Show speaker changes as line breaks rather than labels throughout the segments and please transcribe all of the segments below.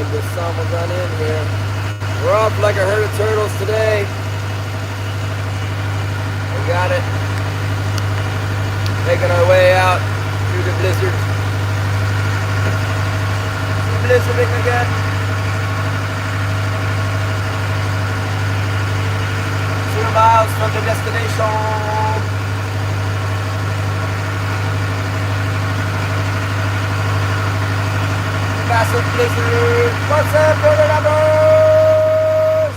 like the sun will run in here. We're off like a herd of turtles today. We got it. Making our way out through the blizzard. Blizzarding again. 2 miles from the destination. Massive blizzard. What's up, brother numbers?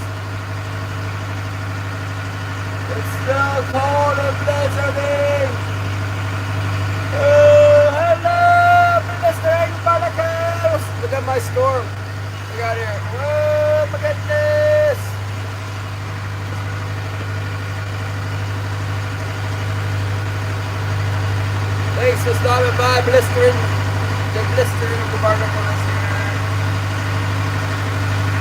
It's still cold and blizzarding. Oh, hello, blistering barnacles. Look at my storm. Look out here. Oh, my goodness. Thanks for stopping by, blistering. The blistering of the barnacles here.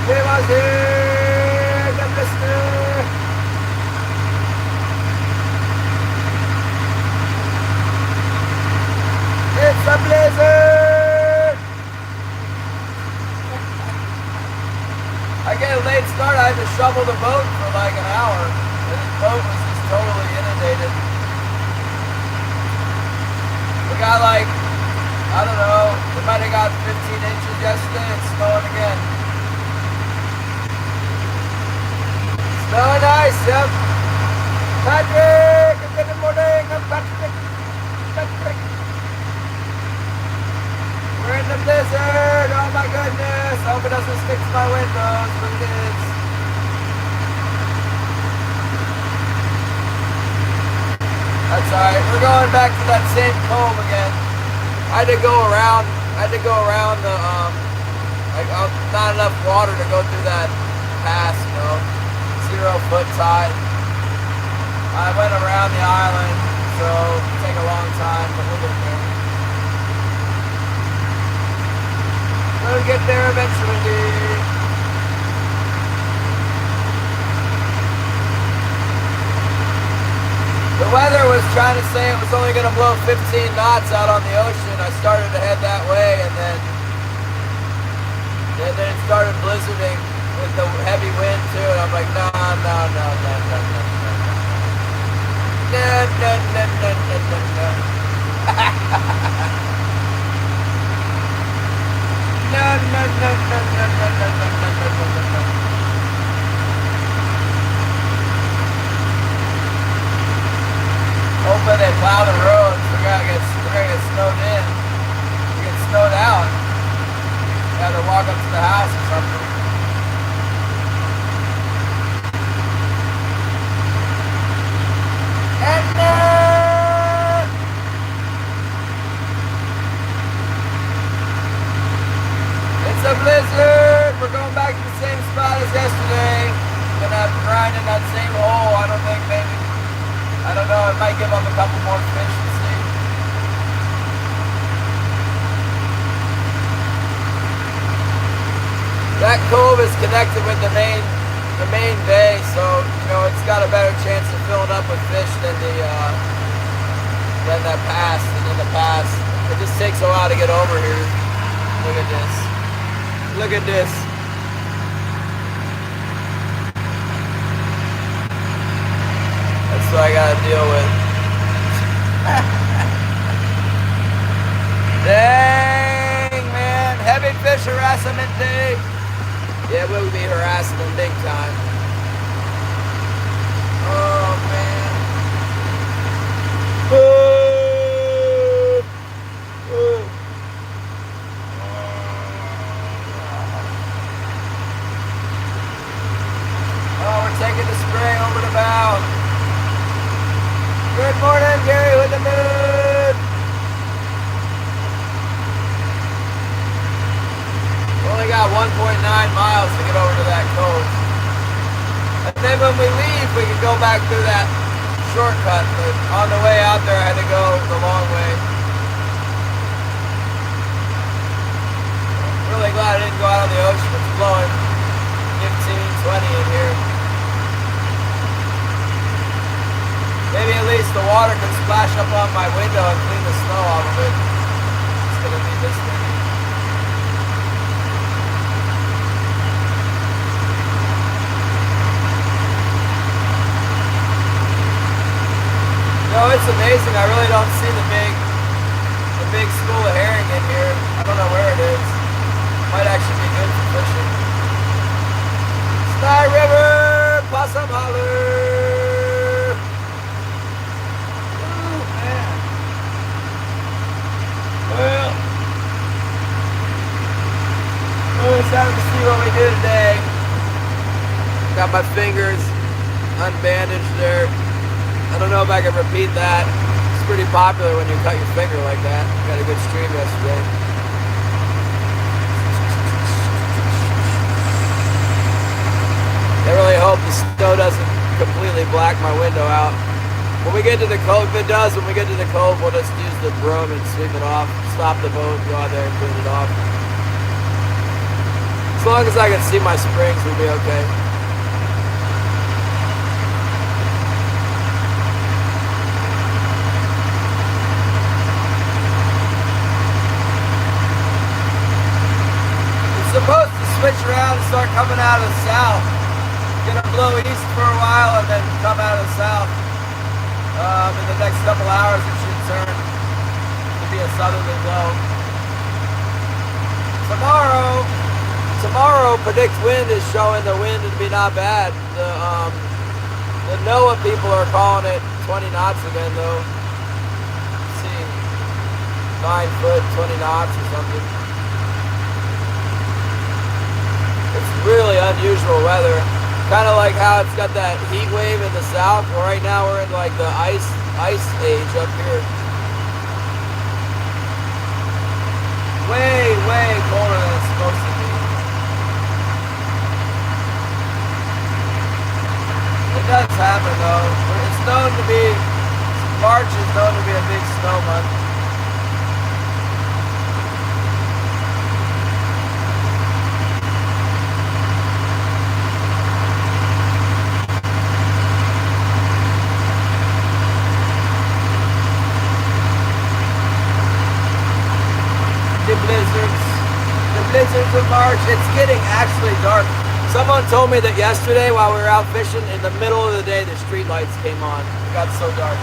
We was here, the blister. It's a blizzard. I get a late start. I had to shovel the boat for like an hour. And the boat was just totally inundated. We got like, I don't know, we might have got 15 inches yesterday. It's snowing again. Snowing nice, yep. Patrick, good morning. I'm Patrick. Patrick. We're in the blizzard. Oh my goodness. I hope it doesn't stick to my windows for kids. That's alright. We're going back to that same cove again. I had to go around the, like, not enough water to go through that pass, you know, 0-foot tide. I went around the island, so it'll take a long time, but we'll get there. We'll get there eventually. The weather was trying to say it was only going to blow 15 knots out on the ocean. I started to head that way, and then it started blizzarding with the heavy wind too. And I'm like, no. Hopefully they plow the roads. We're gonna get snowed in. We get snowed out. We have to walk up to the house or something. And it's a blizzard. We're going back to the same spot as yesterday. Gonna have to grind in that same hole. I don't think, maybe. I don't know, it might give up a couple more fish to see. That cove is connected with the main bay, so you know it's got a better chance of filling up with fish than that pass. And in the pass, it just takes a while to get over here. Look at this. Look at this. That's what I gotta deal with. Dang, man. Heavy fish harassment day. Yeah, we'll be harassing them big time. Oh, man. Oh, we're taking the spray over the bow. Good morning, Gary with the moon. We only got 1.9 miles to get over to that cove. And then when we leave, we can go back through that shortcut. But on the way out there, I had to go the long way. I'm really glad I didn't go out on the ocean. It's blowing 15, 20 in here. Maybe at least the water could splash up on my window and clean the snow off of it. It's gonna be this thing. It's amazing. I really don't see the big school of herring in here. I don't know where it is. Might actually be good for fishing. Sky River, Possum Holler. Oh man. Well, it's time to see what we do today. Got my fingers unbandaged there. I don't know if I can repeat that. It's pretty popular when you cut your finger like that. Got a good stream yesterday. I really hope the snow doesn't completely black my window out. When we get to the cove, if it does, when we get to the cove, we'll just use the broom and sweep it off. Stop the boat, go out there and clean it off. As long as I can see my springs, we'll be okay. Supposed to switch around and start coming out of the south. Gonna blow east for a while and then come out of the south. In the next couple hours it should turn to be a southerly blow. Tomorrow predict wind is showing the wind to be not bad. The NOAA people are calling it 20 knots again though. Let's see, 9 foot, 20 knots or something. It's really unusual weather. Kind of like how it's got that heat wave in the south. Well, right now we're in like the ice age up here. Way colder than it's supposed to be. It does happen though. It's known to be, March is known to be a big snow month. The blizzards of March, it's getting actually dark. Someone told me that yesterday while we were out fishing, in the middle of the day, the street lights came on. It got so dark.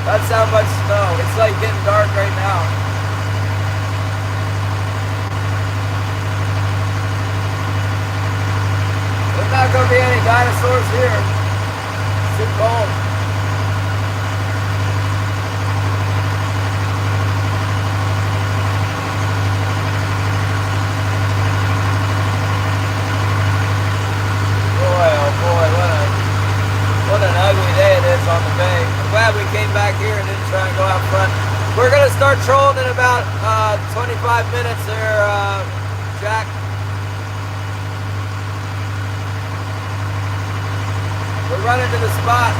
That's how much snow. It's like getting dark right now. There's not going to be any dinosaurs here. It's too cold. What an ugly day it is on the bay. I'm glad we came back here and didn't try and go out front. We're going to start trolling in about 25 minutes there, Jack. We're running to the spot.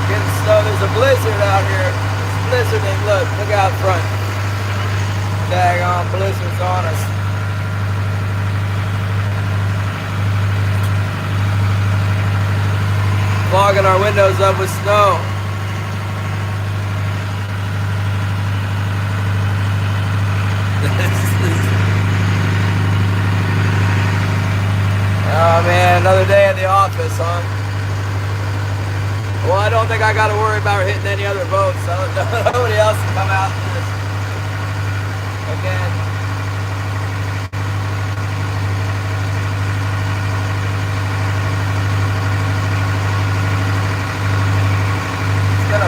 Getting snow. There's a blizzard out here. There's a blizzard and look out front. Daggone blizzard's on us. Fogging our windows up with snow. Oh man, another day at the office, huh? Well, I don't think I got to worry about hitting any other boats. Nobody else can come out and just again.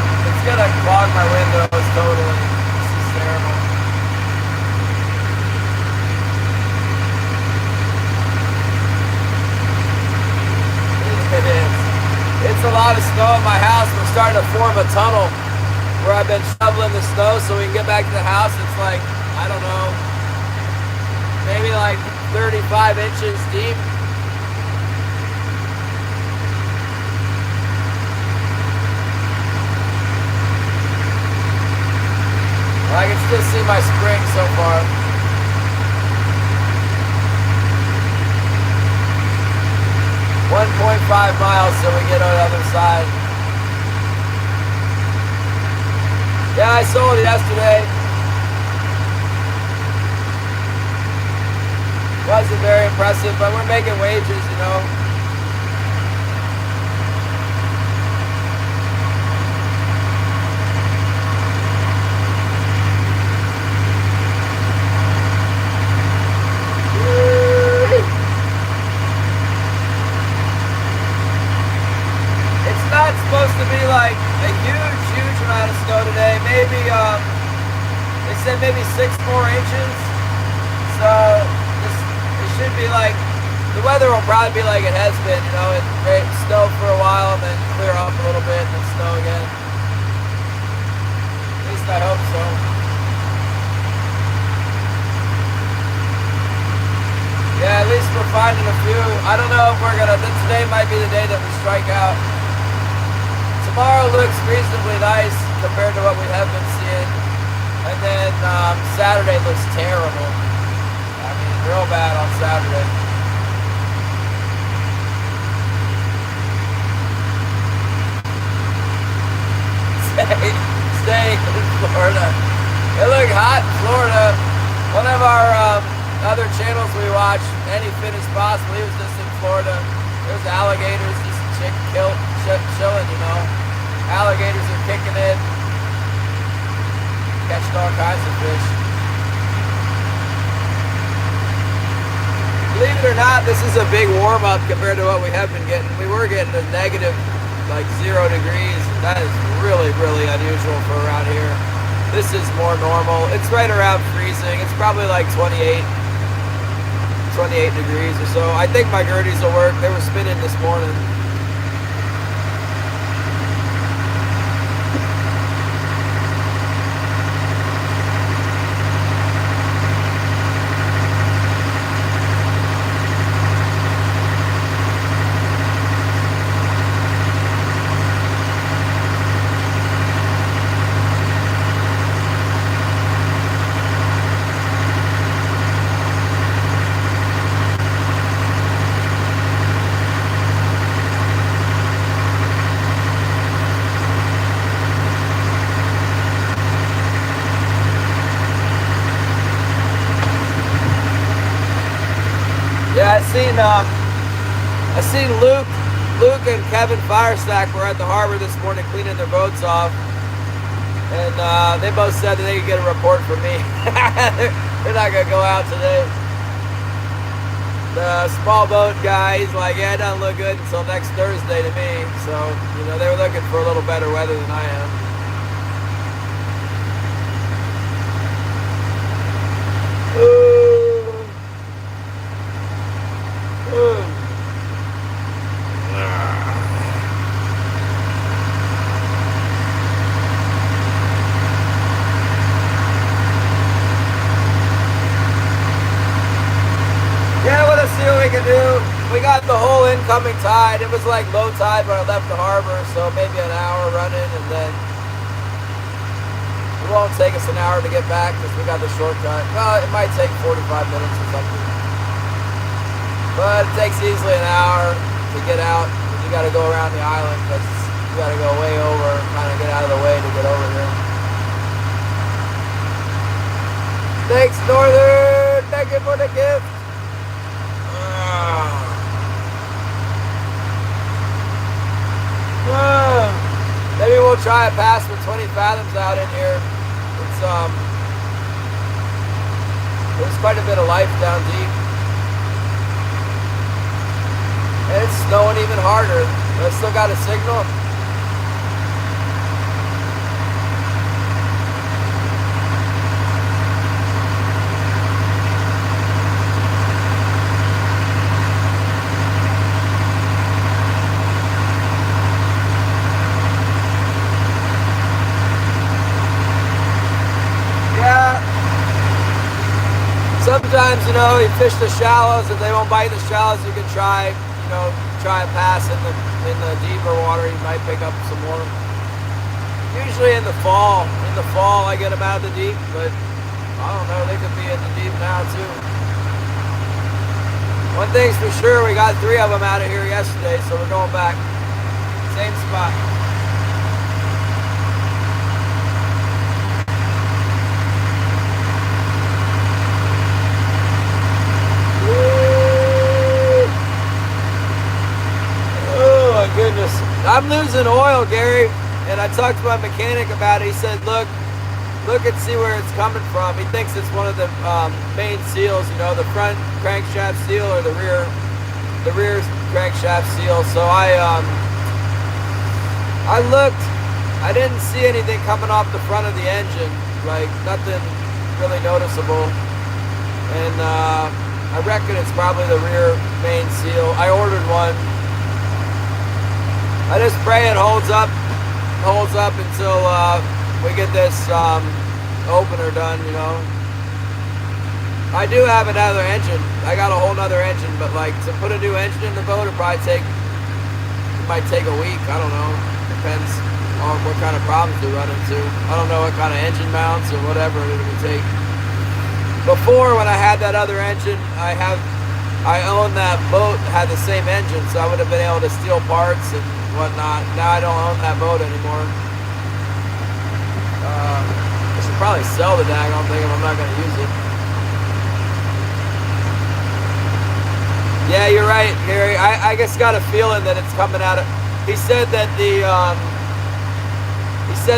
It's gonna clog my windows totally. This is terrible. It is. It's a lot of snow in my house. We're starting to form a tunnel where I've been shoveling the snow so we can get back to the house. It's like, I don't know, maybe like 35 inches deep. I can still see my spring so far. .5 miles till we get on the other side. Yeah, I sold it yesterday. Wasn't very impressive, but we're making wages, you know. It's not supposed to be like a huge amount of snow today. Maybe, they said maybe 6 more inches. So it should be like, the weather will probably be like it has been, you know, it snow for a while and then clear off a little bit and then snow again. At least I hope so. Yeah, at least we're finding a few. I don't know if we're gonna, today might be the day that we strike out. Tomorrow looks reasonably nice compared to what we have been seeing. And then Saturday looks terrible. I mean, real bad on Saturday. Stay in Florida. It looked hot in Florida. One of our other channels we watch, Any Fit As Possible, he was just in Florida. There's alligators, just chick chilling, you know. Alligators are kicking in. Catching all kinds of fish. Believe it or not, this is a big warm-up compared to what we have been getting. We were getting a negative, like 0 degrees. That is really unusual for around here. This is more normal. It's right around freezing. It's probably like 28 degrees or so. I think my Gerties will work. They were spinning this morning. Yeah, I seen Luke and Kevin Firestack were at the harbor this morning cleaning their boats off, and they both said that they could get a report from me. They're not gonna go out today. The small boat guy, he's like, yeah, it doesn't look good until next Thursday to me. So, you know, they were looking for a little better weather than I am. We got the whole incoming tide. It was like low tide when I left the harbor, so maybe an hour running, and then it won't take us an hour to get back because we got the shortcut. Well, it might take 45 minutes or something, but it takes easily an hour to get out. You got to go around the island because you got to go way over, kind of get out of the way to get over here. Thanks, Northern. Thank you for the gift. Maybe we'll try a pass with 20 fathoms out in here. There's quite a bit of life down deep. And it's snowing even harder. But I still got a signal. Sometimes, you know, you fish the shallows. If they won't bite the shallows, you can try a pass in the deeper water. You might pick up some more. Usually in the fall. In the fall, I get them out of the deep, but I don't know. They could be in the deep now too. One thing's for sure, we got 3 of them out of here yesterday, so we're going back. Same spot. Woo! I'm losing oil, Gary. And I talked to my mechanic about it. He said, look and see where it's coming from. He thinks it's one of the main seals, you know, the front crankshaft seal or the rear crankshaft seal. So I looked. I didn't see anything coming off the front of the engine, like nothing really noticeable. And I reckon it's probably the rear main seal. I ordered one. I just pray it holds up until we get this opener done, you know. I do have another engine. I got a whole nother engine, but like to put a new engine in the boat, it might take a week. I don't know. Depends on what kind of problems we run into. I don't know what kind of engine mounts or whatever it would take. Before, when I had that other engine, I owned that boat that had the same engine, so I would have been able to steal parts and whatnot. Now I don't own that boat anymore. I should probably sell the daggone thing if I'm not going to use it. Yeah, you're right, Gary. I just got a feeling that it's coming out of... He said that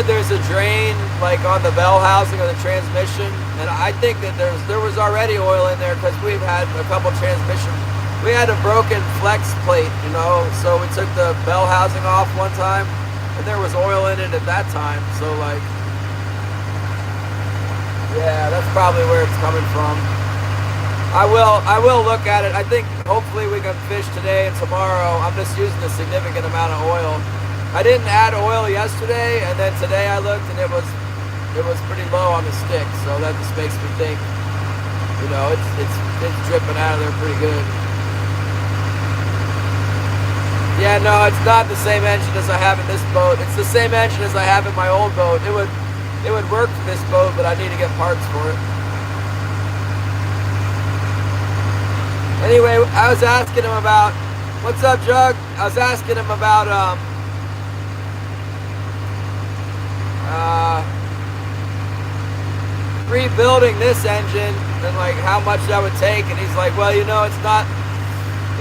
there's a drain like on the bell housing of the transmission, and I think that there was already oil in there because we've had a couple transmissions. We had a broken flex plate, you know, so we took the bell housing off one time, and there was oil in it at that time. So like, yeah, that's probably where it's coming from. I will look at it. I think hopefully we can fish today and tomorrow. I'm just using a significant amount of oil. I didn't add oil yesterday, and then today I looked and it was pretty low on the stick. So that just makes me think, you know, it's dripping out of there pretty good. Yeah, no, it's not the same engine as I have in this boat. It's the same engine as I have in my old boat. It would work for this boat, but I need to get parts for it. Anyway, I was asking him about, what's up, Jug? I was asking him about rebuilding this engine and like how much that would take, and he's like, well, you know, it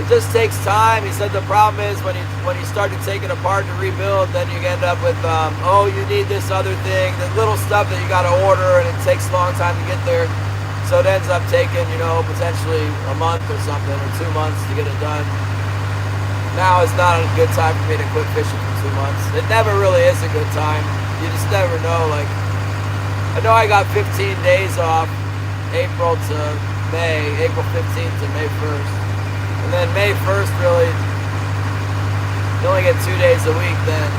just takes time. He said the problem is when you start to take it apart to rebuild, then you end up with oh, you need this other thing, the little stuff that you got to order, and it takes a long time to get there. So it ends up taking, you know, potentially a month or something, or 2 months to get it done. Now is not a good time for me to quit fishing for 2 months. It never really is a good time. You just never know. Like, I know I got 15 days off, April 15th to May 1st. And then May 1st, really, you only get 2 days a week then.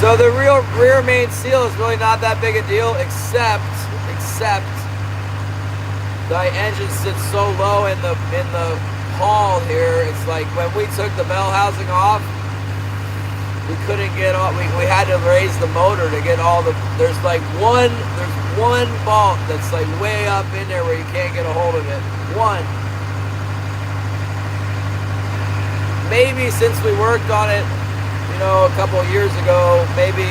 So the rear main seal is really not that big a deal, except the engine sits so low in the hull here. It's like when we took the bell housing off, we couldn't get all. We had to raise the motor to get all the. There's one bolt that's like way up in there where you can't get a hold of it. One. Maybe since we worked on it, you know, a couple of years ago, maybe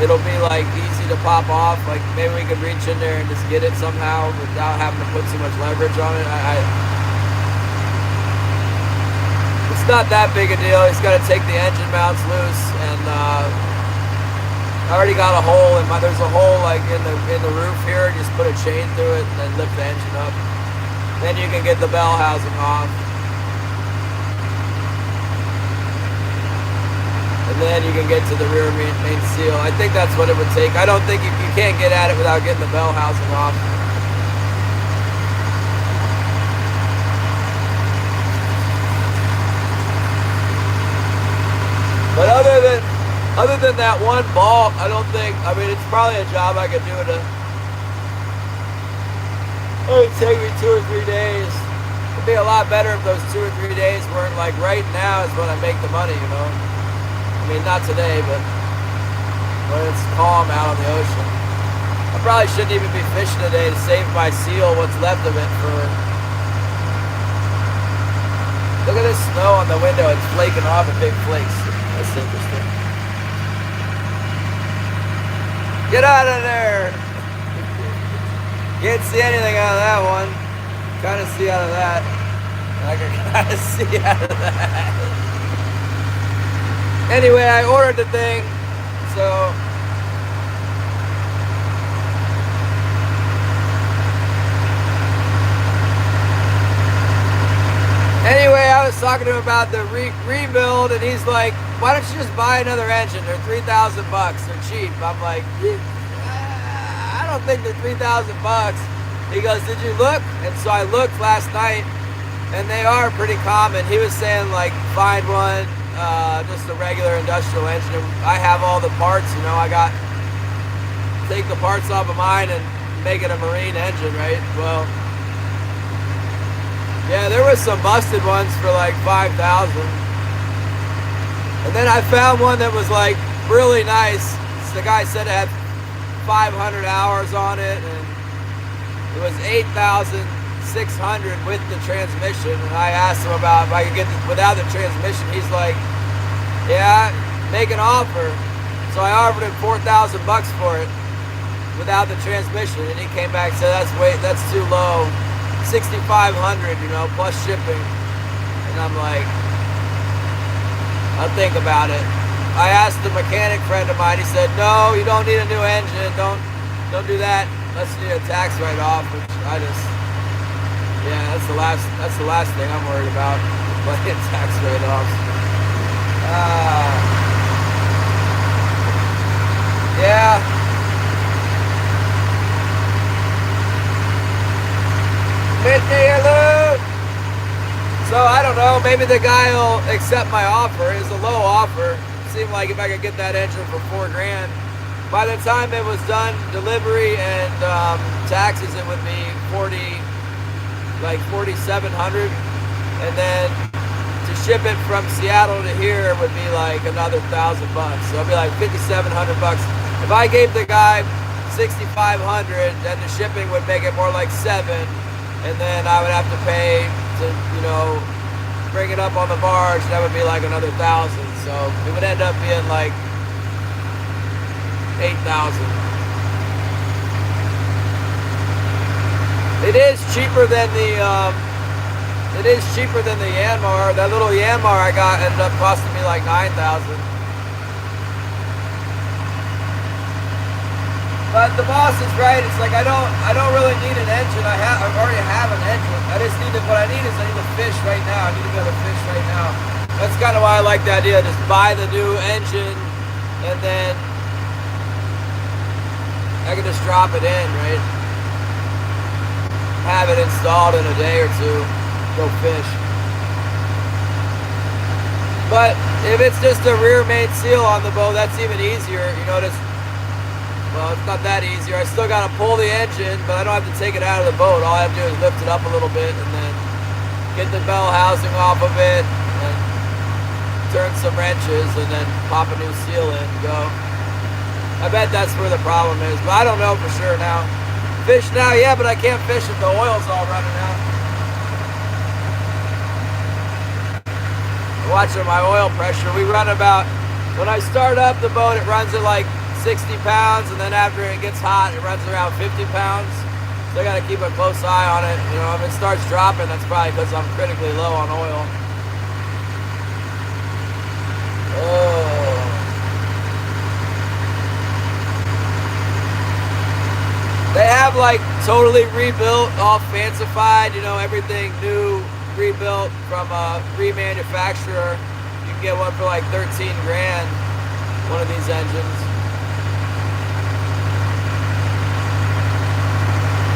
it'll be like easy to pop off. Like maybe we could reach in there and just get it somehow without having to put too much leverage on it. It's not that big a deal. He's got to take the engine mounts loose, and I already got a hole in my. There's a hole like in the roof here. Just put a chain through it and then lift the engine up. Then you can get the bell housing off. And then you can get to the rear main seal. I think that's what it would take. I don't think you can't get at it without getting the bell housing off. But other than that one ball, I don't think. I mean, it's probably a job I could do it. It would take me 2 or 3 days. It'd be a lot better if those 2 or 3 days weren't like right now is when I make the money, you know. I mean, not today, but when it's calm out on the ocean. I probably shouldn't even be fishing today to save my seal, what's left of it for... Look at this snow on the window. It's flaking off in big flakes. That's interesting. Get out of there! Can't see anything out of that one. Kind of see out of that. I can kind of see out of that. Anyway, I ordered the thing, so anyway, I was talking to him about the rebuild, and he's like, "Why don't you just buy another engine? They're $3,000. They're cheap." I'm like, I don't think they're $3,000. He goes, "Did you look?" And so I looked last night, and they are pretty common. He was saying like, find one, just a regular industrial engine. I have all the parts, you know. I got take the parts off of mine and make it a marine engine, right? Well. Yeah, there was some busted ones for like 5,000. And then I found one that was like really nice. The guy said it had 500 hours on it, and it was 8,600 with the transmission. And I asked him about if I could get it without the transmission. He's like, yeah, make an offer. So I offered him $4,000 for it without the transmission, and he came back and said that's too low. 6,500, you know, plus shipping. And I'm like, I'll think about it. I asked the mechanic friend of mine. He said, no, you don't need a new engine. Don't do that unless you need a tax write-off. Which I just, yeah, that's the last thing I'm worried about. Playing tax write-offs. Yeah. So I don't know, maybe the guy will accept my offer. It's a low offer. It seemed like if I could get that engine for $4,000, by the time it was done, delivery and taxes, it would be like 4,700, and then to ship it from Seattle to here would be like another $1,000. So it'd be like $5,700. If I gave the guy 6,500, then the shipping would make it more like $7,000. And then I would have to pay to, you know, bring it up on the barge. That would be like another $1,000. So it would end up being like 8,000. It is cheaper than the Yanmar. That little Yanmar I got ended up costing me like 9,000. But the boss is right. It's like I don't really need an engine. I already have an engine. I just need what I need is I need to fish right now. I need to be able to fish right now. That's kind of why I like the idea. Just buy the new engine, and then I can just drop it in, right? Have it installed in a day or two. Go fish. But if it's just a rear main seal on the boat, that's even easier. You know, well, it's not that easier. I still got to pull the engine, but I don't have to take it out of the boat. All I have to do is lift it up a little bit and then get the bell housing off of it and turn some wrenches and then pop a new seal in and go. I bet that's where the problem is, but I don't know for sure now. Fish now, yeah, but I can't fish if the oil's all running out. Watching my oil pressure. We run about, when I start up the boat, it runs at like 60 pounds, and then after it gets hot, it runs around 50 pounds. So I got to keep a close eye on it. You know, if it starts dropping, that's probably because I'm critically low on oil. Oh. They have like totally rebuilt, all fancified, you know, everything new, rebuilt from a remanufacturer. You can get one for like 13 grand, one of these engines.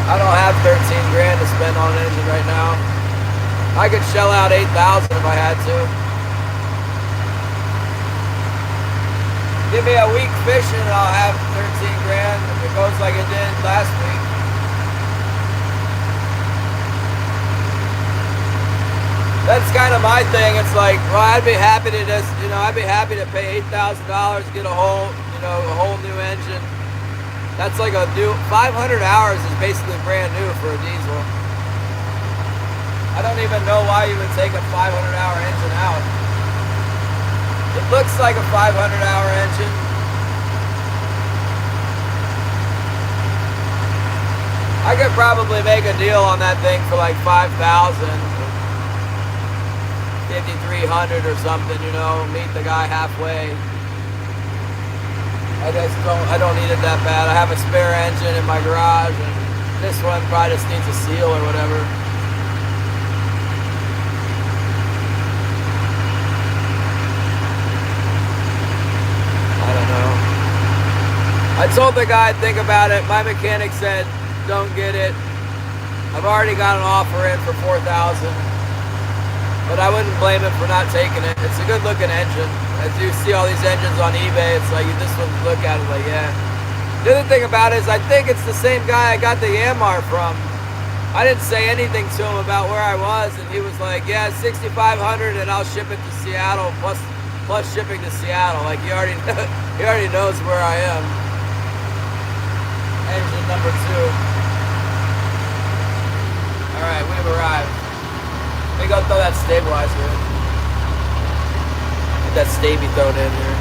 I don't have 13 grand to spend on an engine right now. I could shell out 8,000 if I had to. Give me a week fishing and I'll have 13 grand if it goes like it did last week. That's kind of my thing. It's like, well, I'd be happy to just, you know, I'd be happy to pay $8,000, get a whole new engine. That's like a new, 500 hours is basically brand new for a diesel. I don't even know why you would take a 500-hour engine out. It looks like a 500-hour engine. I could probably make a deal on that thing for like 5,000, 5,300 or something, you know, meet the guy halfway. I don't need it that bad. I have a spare engine in my garage, and this one probably just needs a seal or whatever. I don't know. I told the guy I'd think about it. My mechanic said, don't get it. I've already got an offer in for 4,000, but I wouldn't blame him for not taking it. It's a good looking engine. As you see all these engines on eBay, it's like, this one, look at it like, yeah. The other thing about it is I think it's the same guy I got the Yanmar from. I didn't say anything to him about where I was, and he was like, yeah, 6,500 and I'll ship it to Seattle plus shipping to Seattle. Like, he already knows where I am. Engine number 2. Alright, we've arrived. Let me go throw that stabilizer in. Get that staby thrown in here.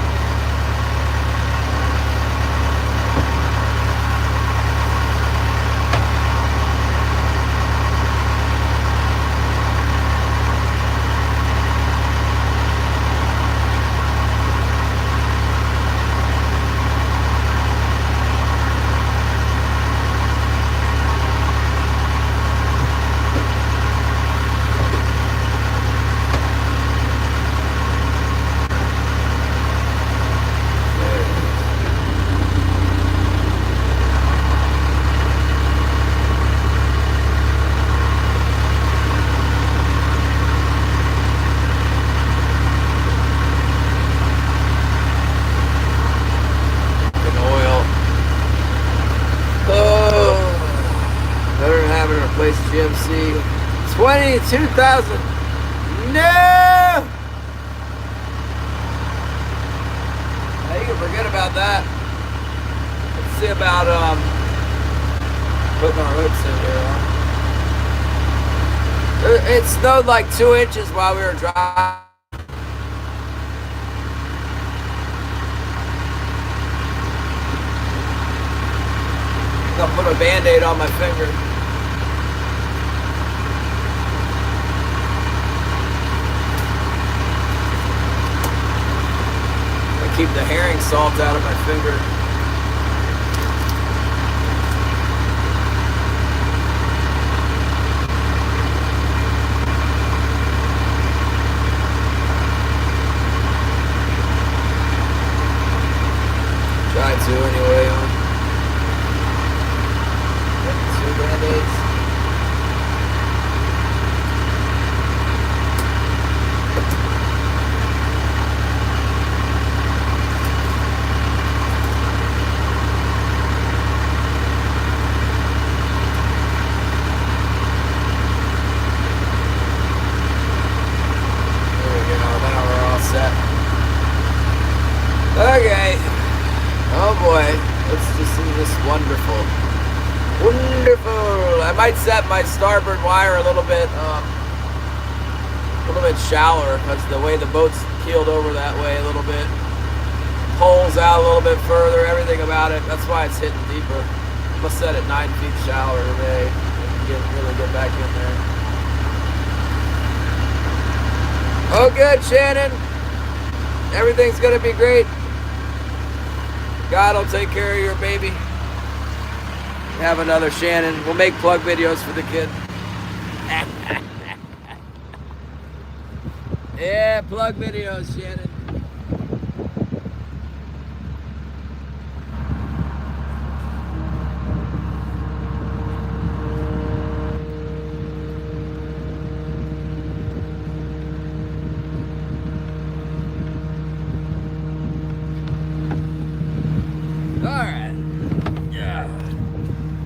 GMC 22,000. No! You can forget about that. Let's see about putting our hooks in here. It snowed like 2 inches while we were driving. I'll put a Band-Aid on my finger. Keep the herring salt out of my finger. Try to anyway. 2 Band-Aids. Okay. Oh boy. Let's just see this wonderful. Wonderful. I might set my starboard wire a little bit shallower because the way the boat's keeled over that way a little bit. Holes out a little bit further, everything about it. That's why it's hitting deeper. I'm gonna set it 9 feet shallower today and really get back in there. Oh good, Shannon. Everything's gonna be great. God will take care of your baby. Have another Shannon. We'll make plug videos for the kid. Yeah, plug videos, Shannon. Alright. Yeah.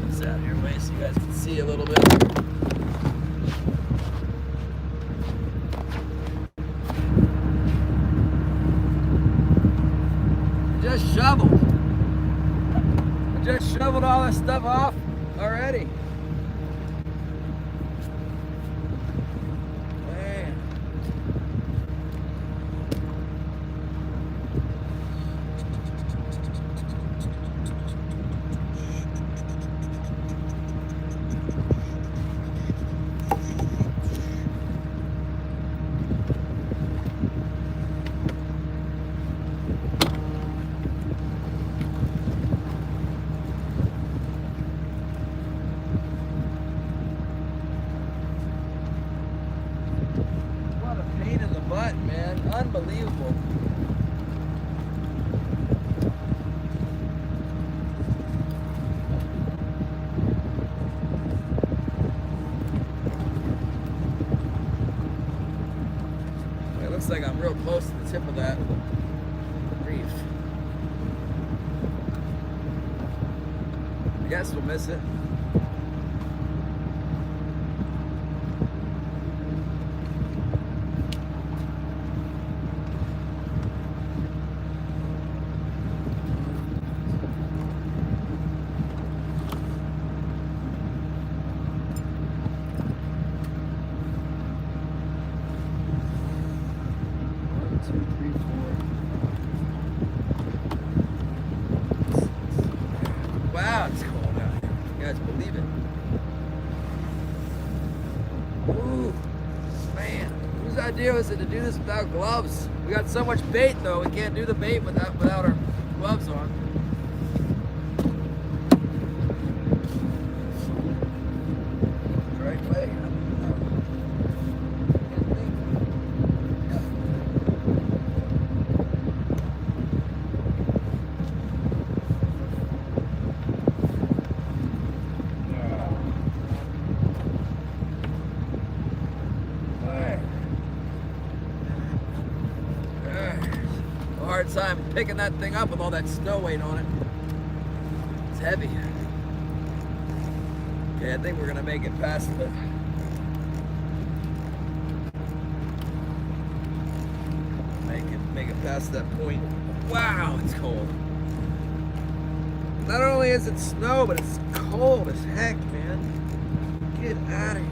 It's out of your way so you guys can see a little bit. I just shoveled all this stuff off already. Man. unbelievable. It looks like I'm real close to the tip of that reef. I guess we'll miss it. Wow, it's cold out here. You guys believe it? Ooh, man. Whose idea was it to do this without gloves? We got so much bait though, we can't do the bait without our gloves on. Right way. Hard time picking that thing up with all that snow weight on it. It's heavy. Okay, I think we're gonna make it past the make it past that point. Wow, it's cold. Not only is it snow, but it's cold as heck, man. Get out of here.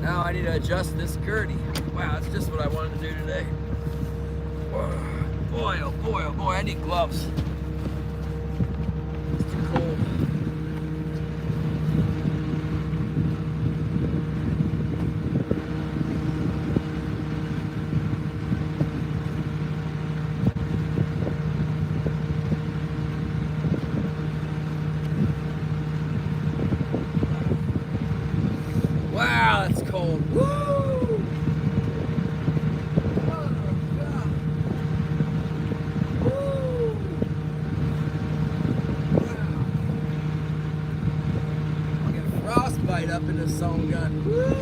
Now I need to adjust this gurney. Wow, that's just what I wanted to do today. Whoa. Boy, oh boy, oh boy, I need gloves. It's too cold. Wow, that's cold. Woo! Oh, God. Woo! Wow. I'll get frostbite up in this sun gun. Woo!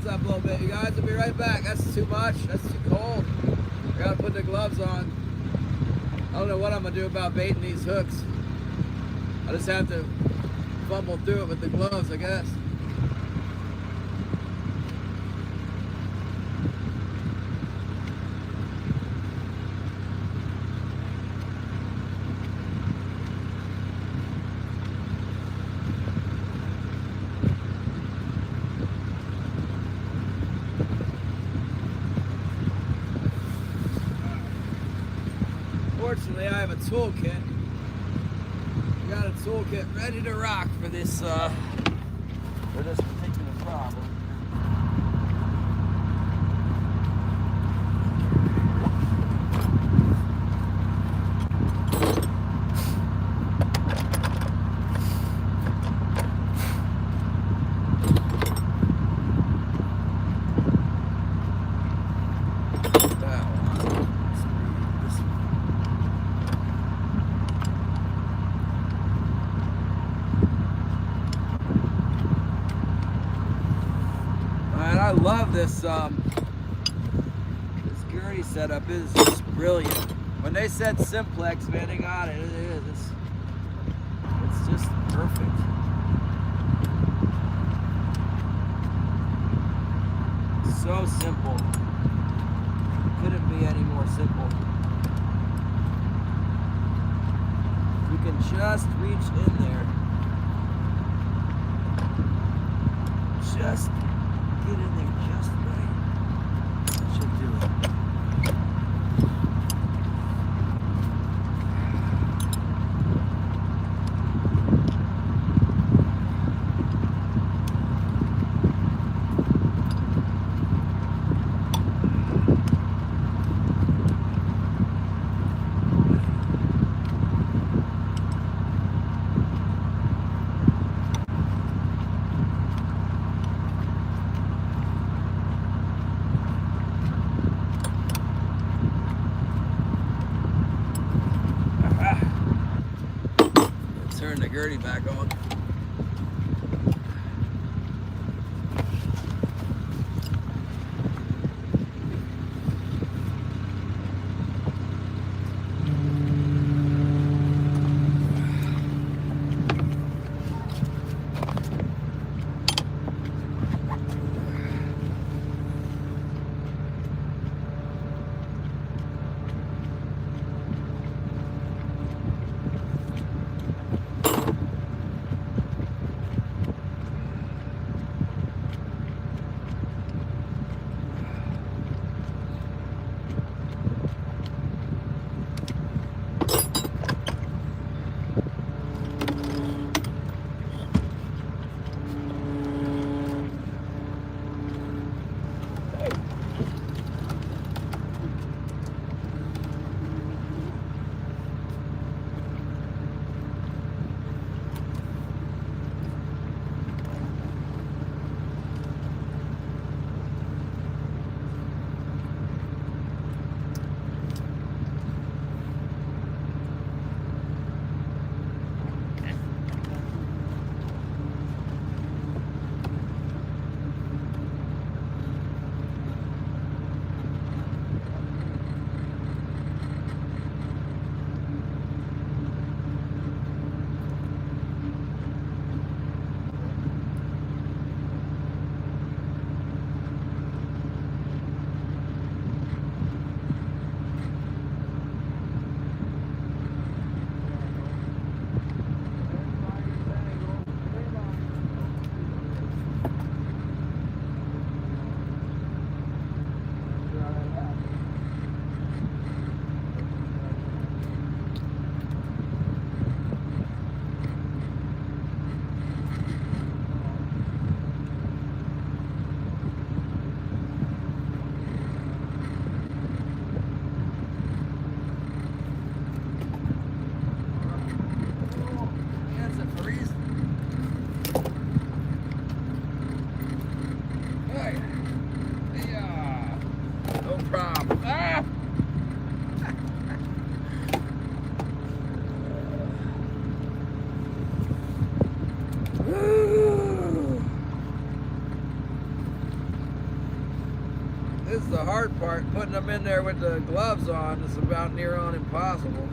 Up a little bit, you guys. I'll be right back. That's too much. That's too cold. Gotta put the gloves on. I don't know what I'm gonna do about baiting these hooks. I just have to fumble through it with the gloves, I guess. Fortunately, I have a toolkit. Got a toolkit ready to rock for this particular problem. I love this this gurney setup. Is just brilliant. When they said simplex, man, they got it. It is. It's just perfect. So simple. Couldn't be any more simple. can just reach in there. Just get in there just right. That should do it. Turn the Gertie back on. This is the hard part, putting them in there with the gloves on is about near on impossible.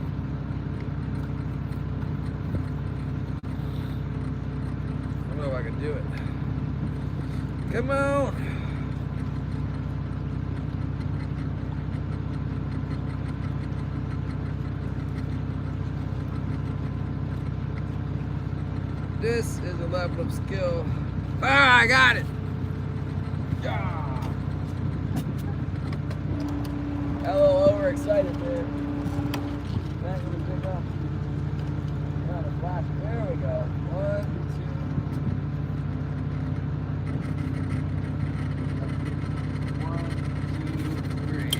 I don't know if I can do it. Come on. This is a level of skill. Ah, I got it. Yeah. A little overexcited there. Not gonna pick up. Got a flash. There we go. 1, 2. 1, 2, 3.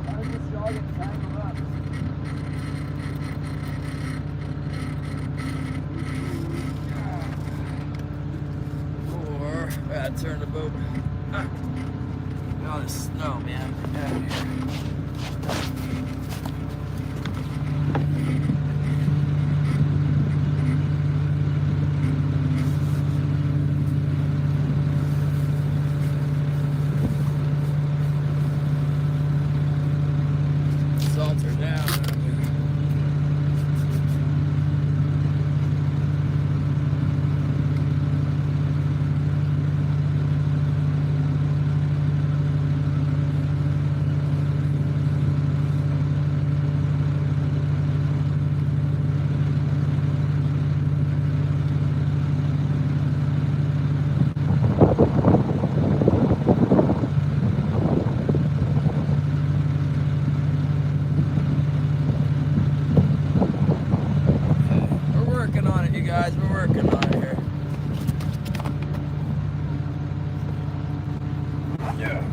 How does this dog get tangled up? Turn the boat. All this snow, man. Out here. Salts are down. guys, we're working on it here. Yeah.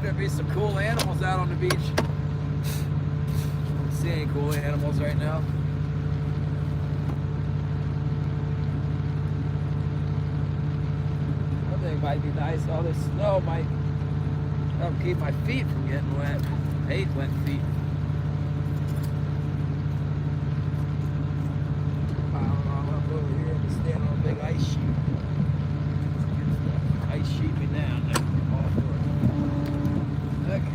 There'd be some cool animals out on the beach. Don't see any cool animals right now. I think it might be nice. All this snow might help keep my feet from getting wet. I hate wet feet. Piling all up over here and standing on a big ice sheet. Ice sheet me down there. All for it. Okay.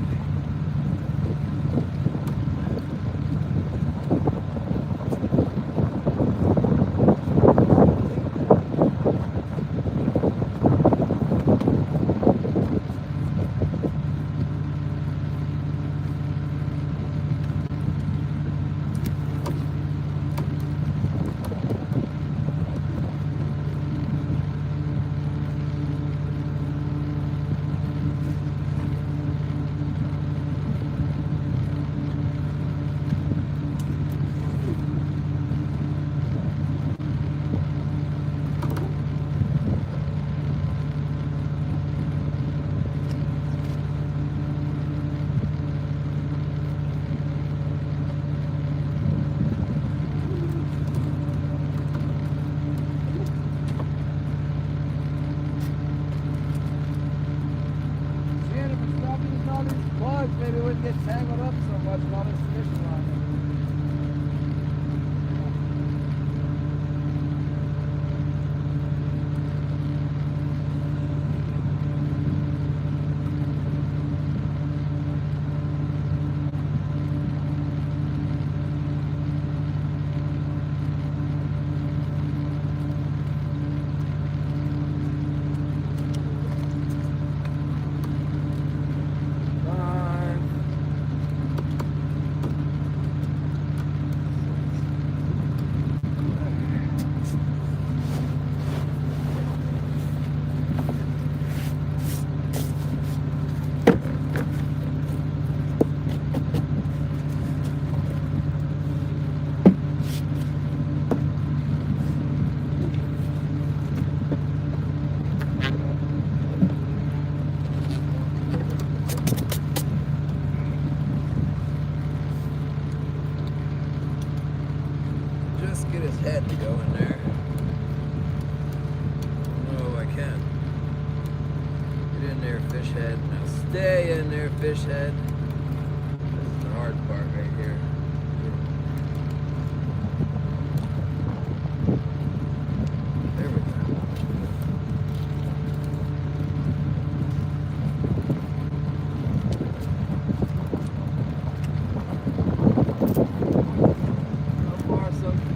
Maybe we wouldn't get tangled up so much in all this fishing line. Get his head to go in there. Oh, I can. Get in there, fish head. Now stay in there, fish head. This is the hard part right here. There we go. So far, so good.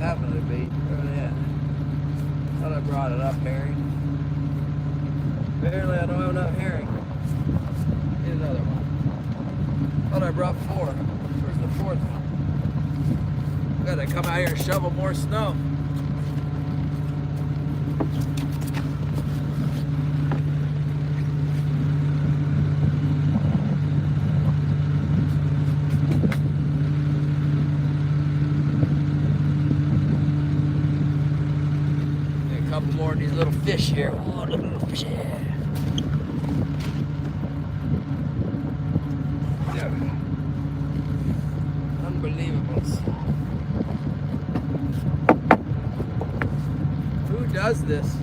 happened to the bait? Where are they at? Thought I brought it up, herring. Apparently I don't have enough herring. Need another one. Thought I brought 4. Where's the 4th one? Gotta come out here and shovel more snow. A couple more of these little fish here. Oh, look at the little fish here. Unbelievable. Who does this?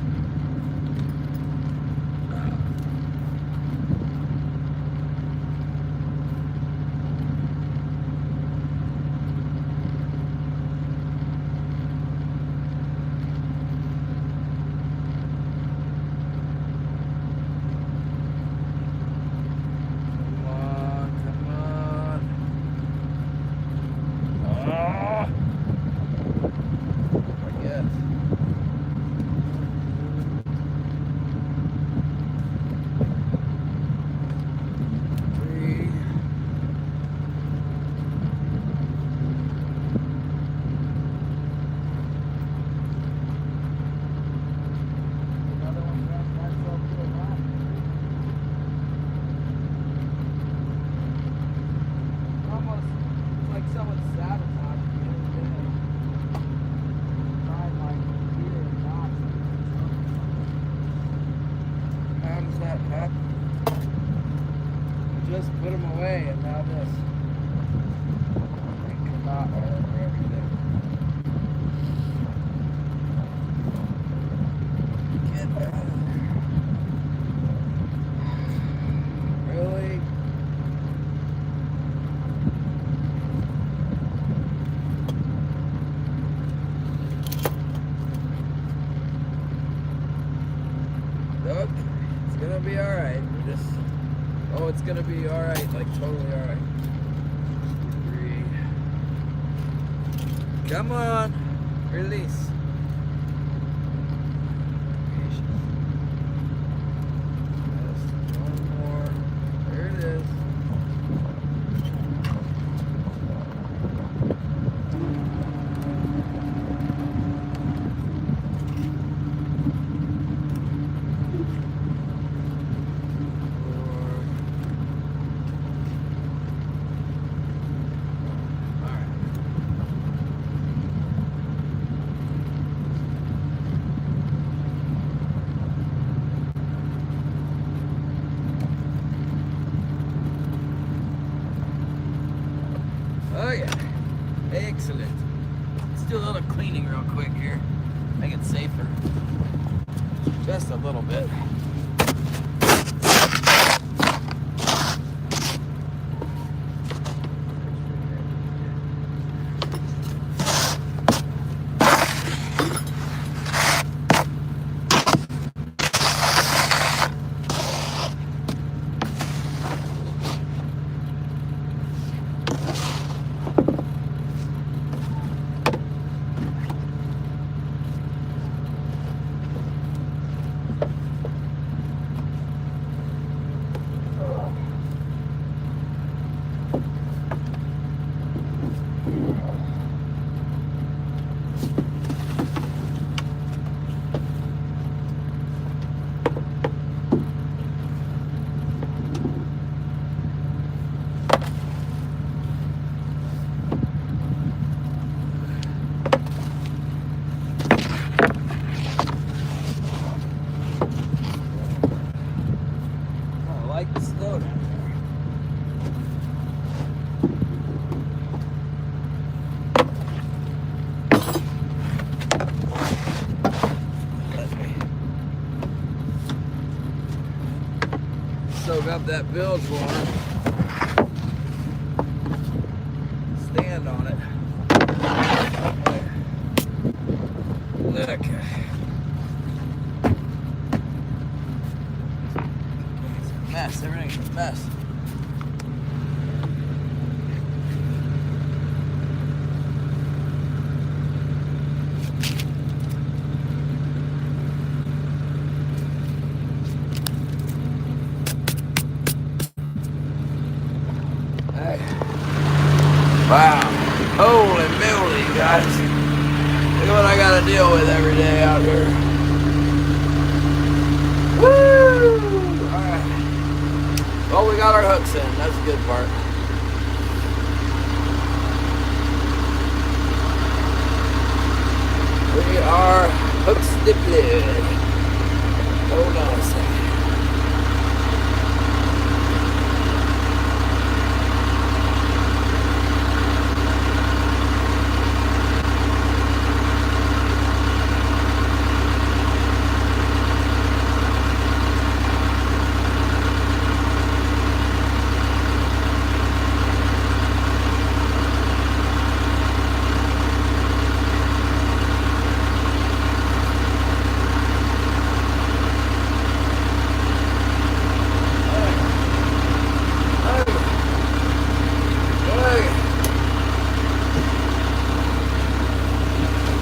Just put them away, and now this. They come out over everything. Get out of there. Really? Look, it's gonna be alright. We're just. Oh, it's gonna be alright, like totally alright. 3. Come on, release. Just one more. There it is. Oh yeah, excellent. Let's do a little cleaning real quick here. Make it safer. Just a little bit. Like the snow down there. Let me soak up that bilge water. Stand on it. Look. Mess, everything's a mess. Wow. Holy moly, you guys. Look at what I gotta deal with every day out here. Woo! Alright. Well, we got our hooks in. That's the good part. We are hooks deployed. Hold on a second.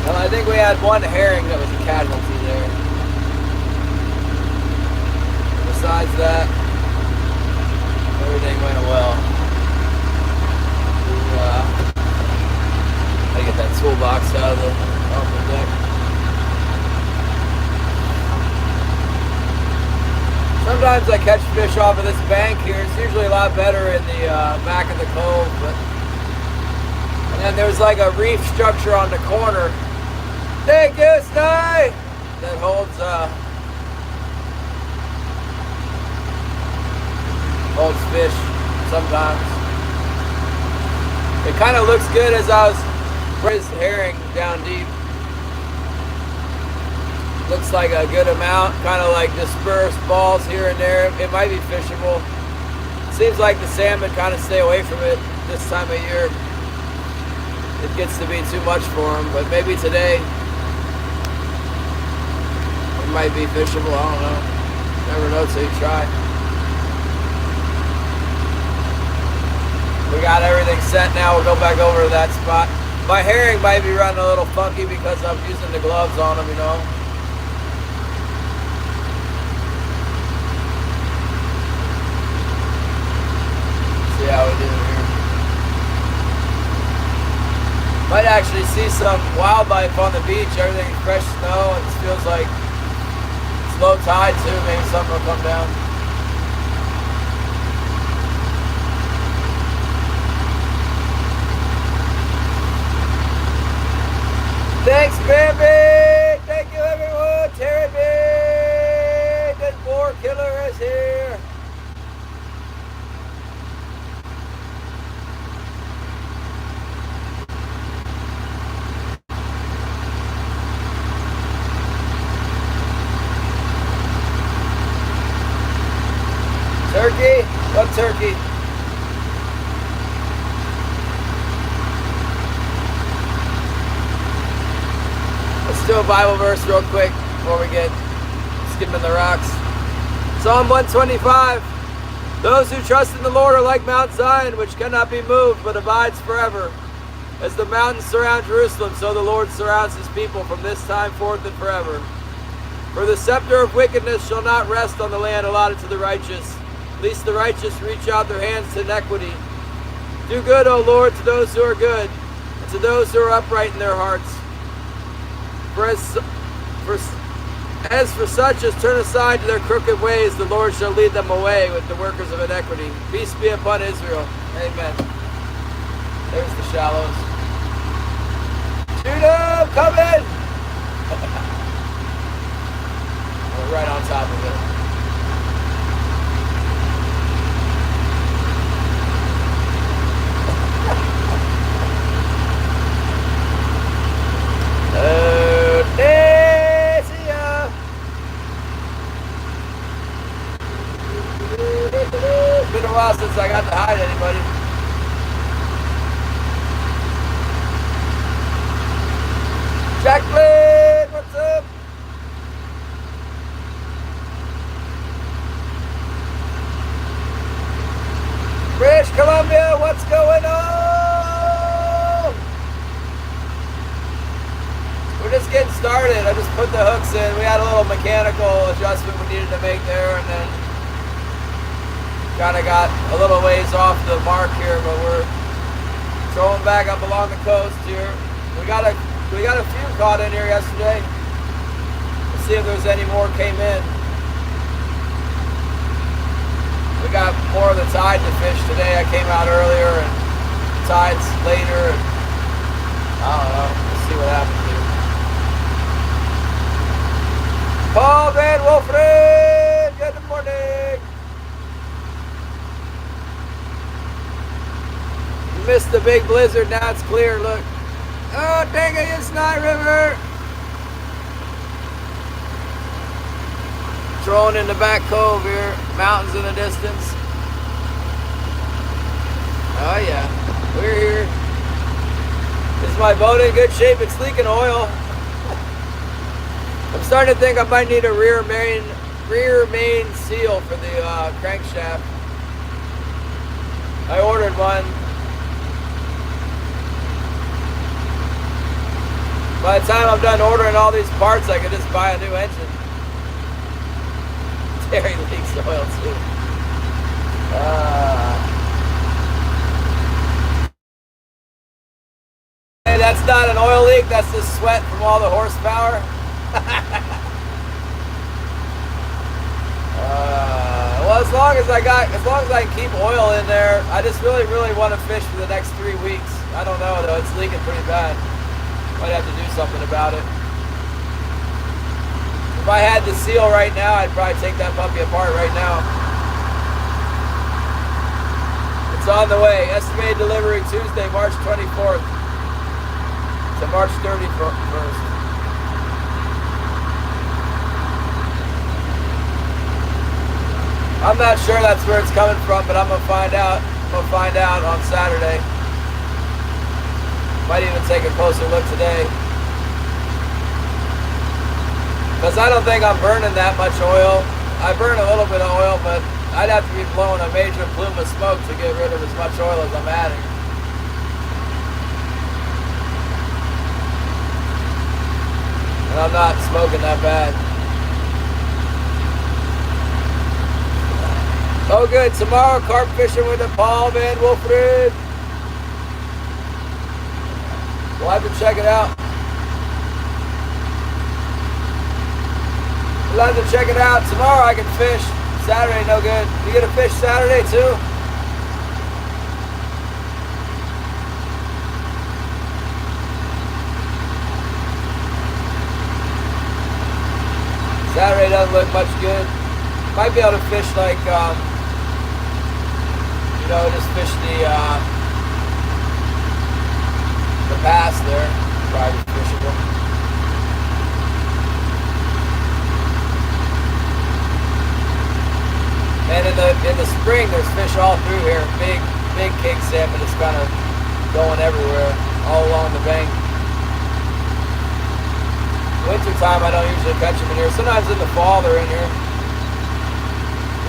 I think we had one herring that was a casualty there. Besides that, everything went well. I get that toolbox out of the deck. Sometimes I catch fish off of this bank here. It's usually a lot better in the back of the cove, and then there's like a reef structure on the corner. Thank you, Sny! That holds fish sometimes. It kind of looks good as I was putting this herring down deep. Looks like a good amount, kind of like dispersed balls here and there. It might be fishable. Seems like the salmon kind of stay away from it this time of year. It gets to be too much for them, but maybe today it might be fishable. I don't know. Never know till you try. We got everything set now. We'll go back over to that spot. My herring might be running a little funky because I'm using the gloves on them, you know. See how we do here. Might actually see some wildlife on the beach. Everything's fresh snow. It feels like it's low tide too. Maybe something will come down. Thanks, Bambi! Thank you, everyone! Terry B! The boar killer is here! Turkey? What turkey? Do a Bible verse real quick before we get skipping the rocks. Psalm 125. Those who trust in the Lord are like Mount Zion, which cannot be moved, but abides forever. As the mountains surround Jerusalem, so the Lord surrounds his people from this time forth and forever. For the scepter of wickedness shall not rest on the land allotted to the righteous, lest the righteous reach out their hands to iniquity. Do good, O Lord, to those who are good, and to those who are upright in their hearts. As for such as turn aside to their crooked ways, the Lord shall lead them away with the workers of iniquity. Peace be upon Israel. Amen. There's the shallows. Judah, come in! We're right on top of it. Been a while since I got to hide anybody. Jacqueline, what's up? British Columbia, what's going on? We're just getting started. I just put the hooks in. We had a little mechanical adjustment we needed to make there, and then kind of got a little ways off the mark here, but we're throwing back up along the coast here. We got a few caught in here yesterday. Let's see if there's any more came in. We got more of the tide to fish today. I came out earlier and the tide's later. And I don't know. We'll see what happens here. Paul Van Wilfred, good morning. You missed the big blizzard. Now it's clear. Look. Oh, dang it! It's Night River. Trolling in the back cove here, mountains in the distance. Oh yeah, we're here. Is my boat in good shape? It's leaking oil. I'm starting to think I might need a rear main seal for the crankshaft. I ordered one. By the time I'm done ordering all these parts, I could just buy a new engine. Terry leaks oil too. Hey, that's not an oil leak. That's the sweat from all the horsepower. Well, as long as I can keep oil in there, I just really want to fish for the next 3 weeks. I don't know though. It's leaking pretty bad. Might have to do something about it. If I had the seal right now, I'd probably take that puppy apart right now. It's on the way. Estimated delivery Tuesday, March 24th to March 31st. I'm not sure that's where it's coming from, but I'm gonna find out. I'm gonna find out on Saturday. Might even take a closer look today. Because I don't think I'm burning that much oil. I burn a little bit of oil, but I'd have to be blowing a major plume of smoke to get rid of as much oil as I'm adding. And I'm not smoking that bad. Oh good, tomorrow carp fishing with the Paul Van Wilfred. We'll have to check it out. We'll have to check it out. Tomorrow I can fish. Saturday, no good. You gonna fish Saturday too? Saturday doesn't look much good. Might be able to fish like, just fish the pass there. Probably fishable. And in the spring, there's fish all through here. Big king salmon is kind of going everywhere, all along the bank. Wintertime, I don't usually catch them in here. Sometimes in the fall, they're in here.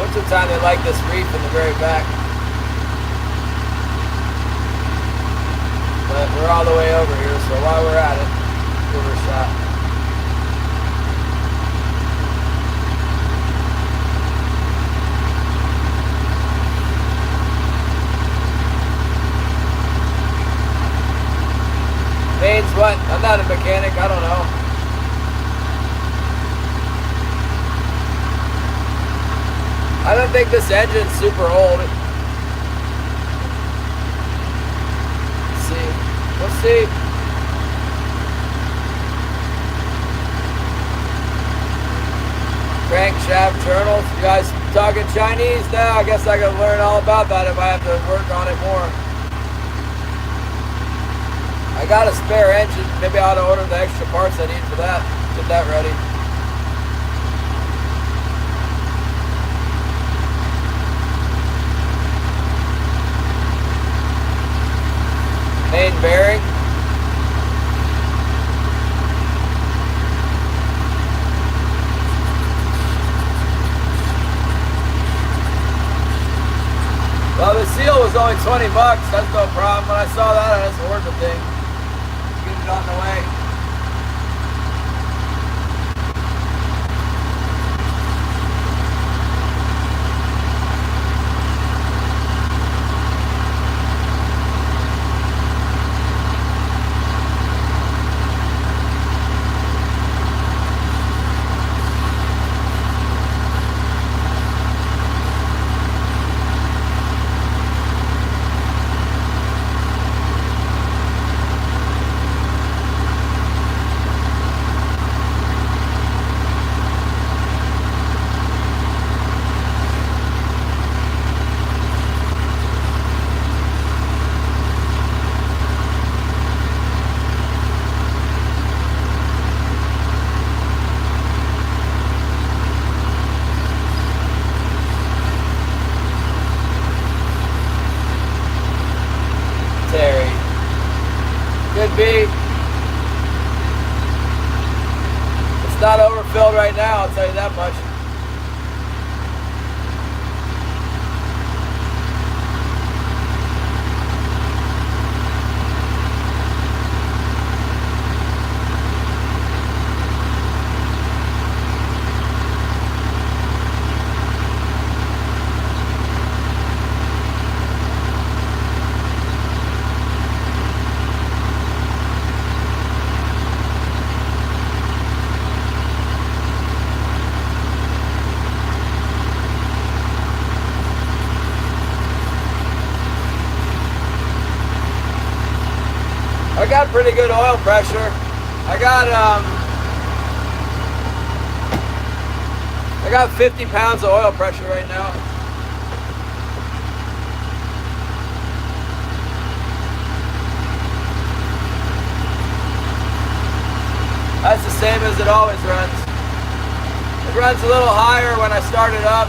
Wintertime, they like this reef in the very back. But we're all the way over here, so while we're at it, give her a shot. Means what? I'm not a mechanic, I don't know. I don't think this engine's super old. Let's see. Crankshaft journals. You guys talking Chinese now? I guess I can learn all about that if I have to work on it more. I got a spare engine. Maybe I ought to order the extra parts I need for that. Get that ready. Main bearing. Well, the seal was only 20 bucks. That's no problem. When I saw that, I just ordered the thing. Get it on the way. be. It's not overfilled right now, I'll tell you that much. I got pretty good oil pressure. I got 50 pounds of oil pressure right now. That's the same as it always runs. It runs a little higher when I start it up,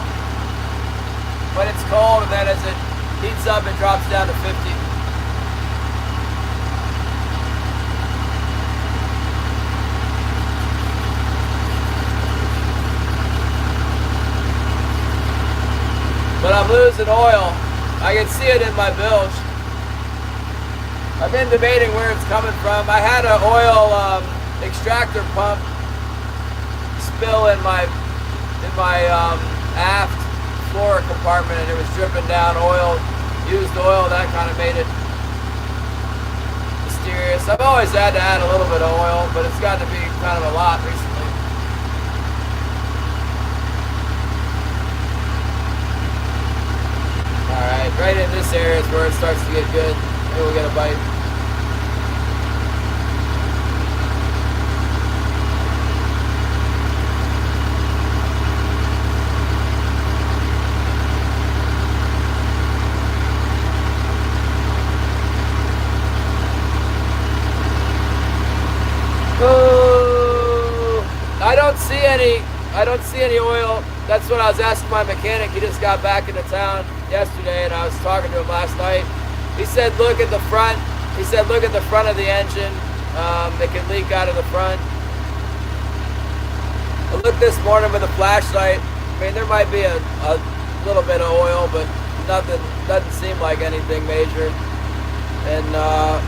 when it's cold, and then as it heats up, it drops down to 50. But I'm losing oil. I can see it in my bilge. I've been debating where it's coming from. I had an oil extractor pump spill in my aft floor compartment, and it was dripping down oil, used oil. That kind of made it mysterious. I've always had to add a little bit of oil, but it's gotten to be kind of a lot recently. Alright, right in this area is where it starts to get good. Maybe we'll get a bite. Oh, I don't see any oil. That's what I was asking my mechanic. He just got back into town yesterday, and I was talking to him last night. He said, look at the front. He said, look at the front of the engine. It can leak out of the front. I looked this morning with a flashlight. I mean, there might be a little bit of oil, but nothing, doesn't seem like anything major. And I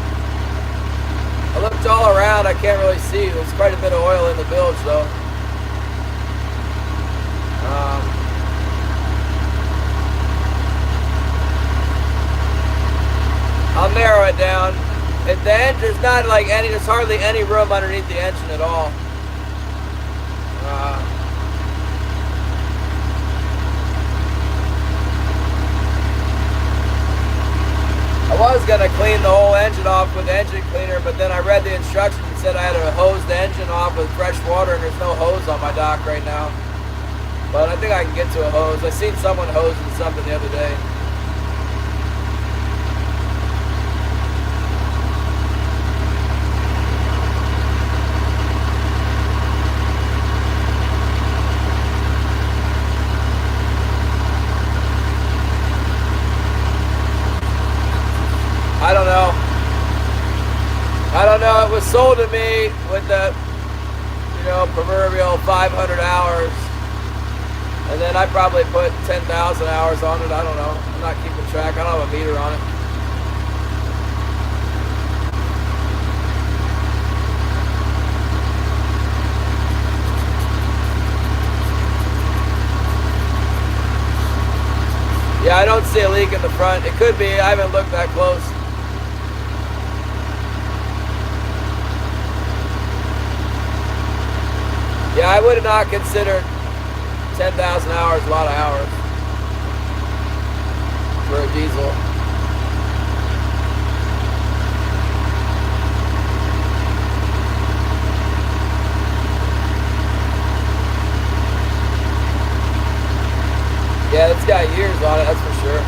looked all around. I can't really see. There's quite a bit of oil in the bilge, though. I'll narrow it down. At the end, there's not like there's hardly any room underneath the engine at all. I was gonna clean the whole engine off with engine cleaner, but then I read the instructions and said I had to hose the engine off with fresh water, and there's no hose on my dock right now. But I think I can get to a hose. I seen someone hosing something the other day. I don't know. It was sold to me with the, proverbial 500 hours. And then I probably put 10,000 hours on it. I don't know. I'm not keeping track. I don't have a meter on it. Yeah, I don't see a leak in the front. It could be. I haven't looked that close. Yeah, I would not consider 10,000 hours a lot of hours for a diesel. Yeah, it's got years on it, that's for sure.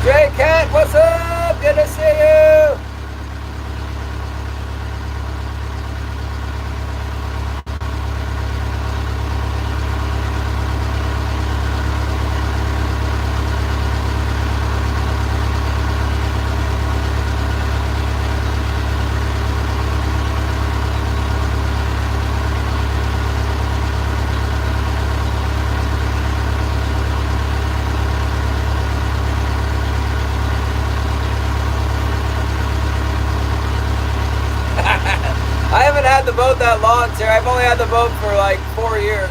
Stray Cat, what's up? Good to I haven't had the boat that long, Terry. I've only had the boat for like 4 years.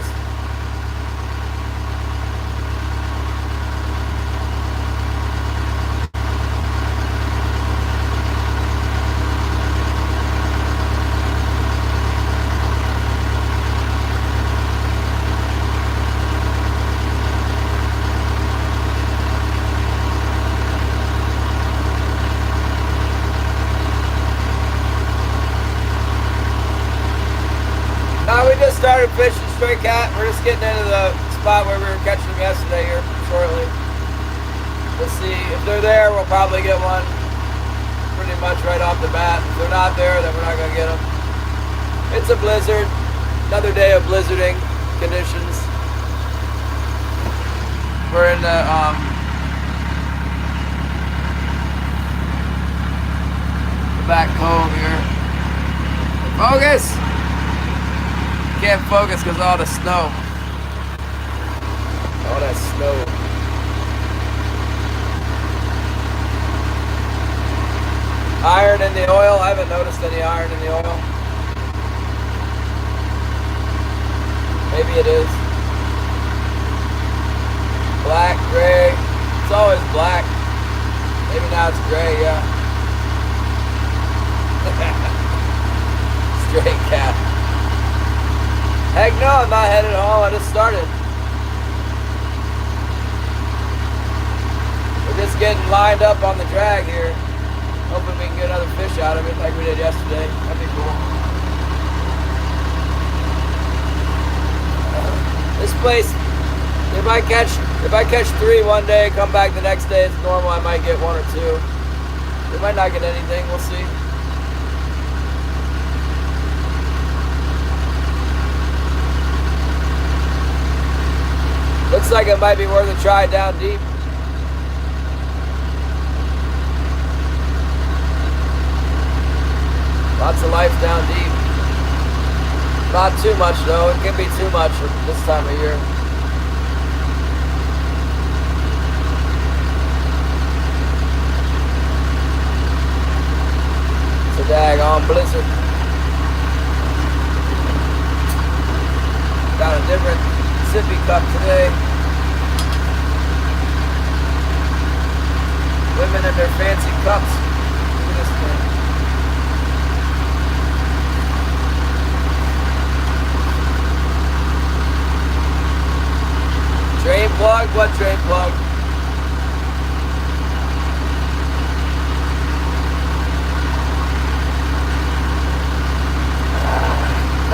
No, we just started fishing straight cat. We're just getting into the spot where we were catching them yesterday here shortly. We'll see. If they're there, we'll probably get one pretty much right off the bat. If they're not there, then we're not going to get them. It's a blizzard. Another day of blizzarding conditions. We're in the back cove here. Focus! Can't focus because of all the snow. All that snow. Iron in the oil. I haven't noticed any iron in the oil. Maybe it is. Black, gray. It's always black. Maybe now it's gray, yeah. Straight cat. Heck no, I'm not headed home. I just started. We're just getting lined up on the drag here. Hoping we can get another fish out of it like we did yesterday. That'd be cool. This place, if I catch 3 one day, come back the next day, it's normal. I might get 1 or 2. We might not get anything. We'll see. Looks like it might be worth a try down deep. Lots of life down deep. Not too much though. It can be too much at this time of year. It's a daggone blizzard. Got a different sippy cup today. Women in their fancy cups. Look at this thing. Drain plug? What drain plug?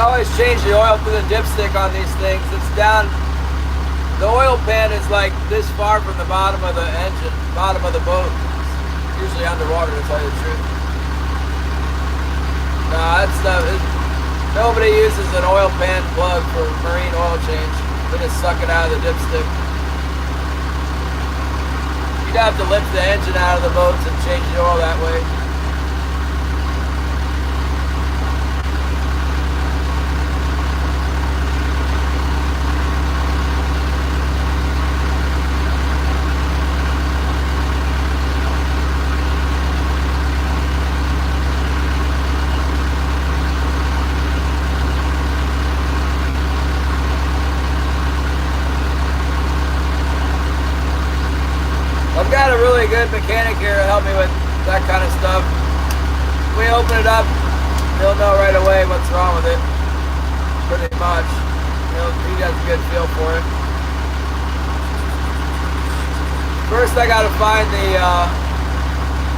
I always change the oil through the dipstick on these things. It's down. The oil pan is like this far from the bottom of the engine, bottom of the boat. It's usually underwater, to tell you the truth. No, that's not. Nobody uses an oil pan plug for marine oil change. They just suck it out of the dipstick. You'd have to lift the engine out of the boats and change the oil that way. I've got a really good mechanic here to help me with that kind of stuff. We open it up, he'll know right away what's wrong with it. Pretty much. He has a good feel for it. First I gotta find the,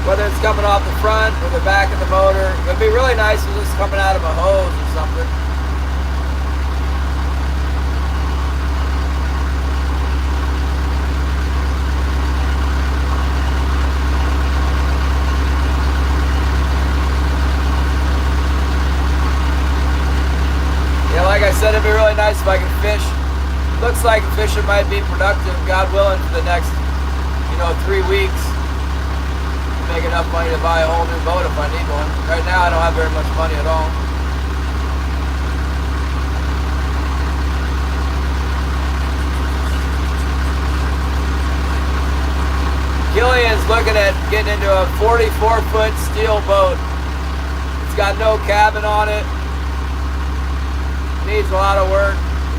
whether it's coming off the front or the back of the motor. It'd be really nice if this is coming out of a hose or something. Like I said, it'd be really nice if I could fish. Looks like fishing might be productive, God willing, for the next, 3 weeks. Make enough money to buy a whole new boat if I need one. Right now, I don't have very much money at all. Killian's looking at getting into a 44-foot steel boat. It's got no cabin on it. Needs a lot of work.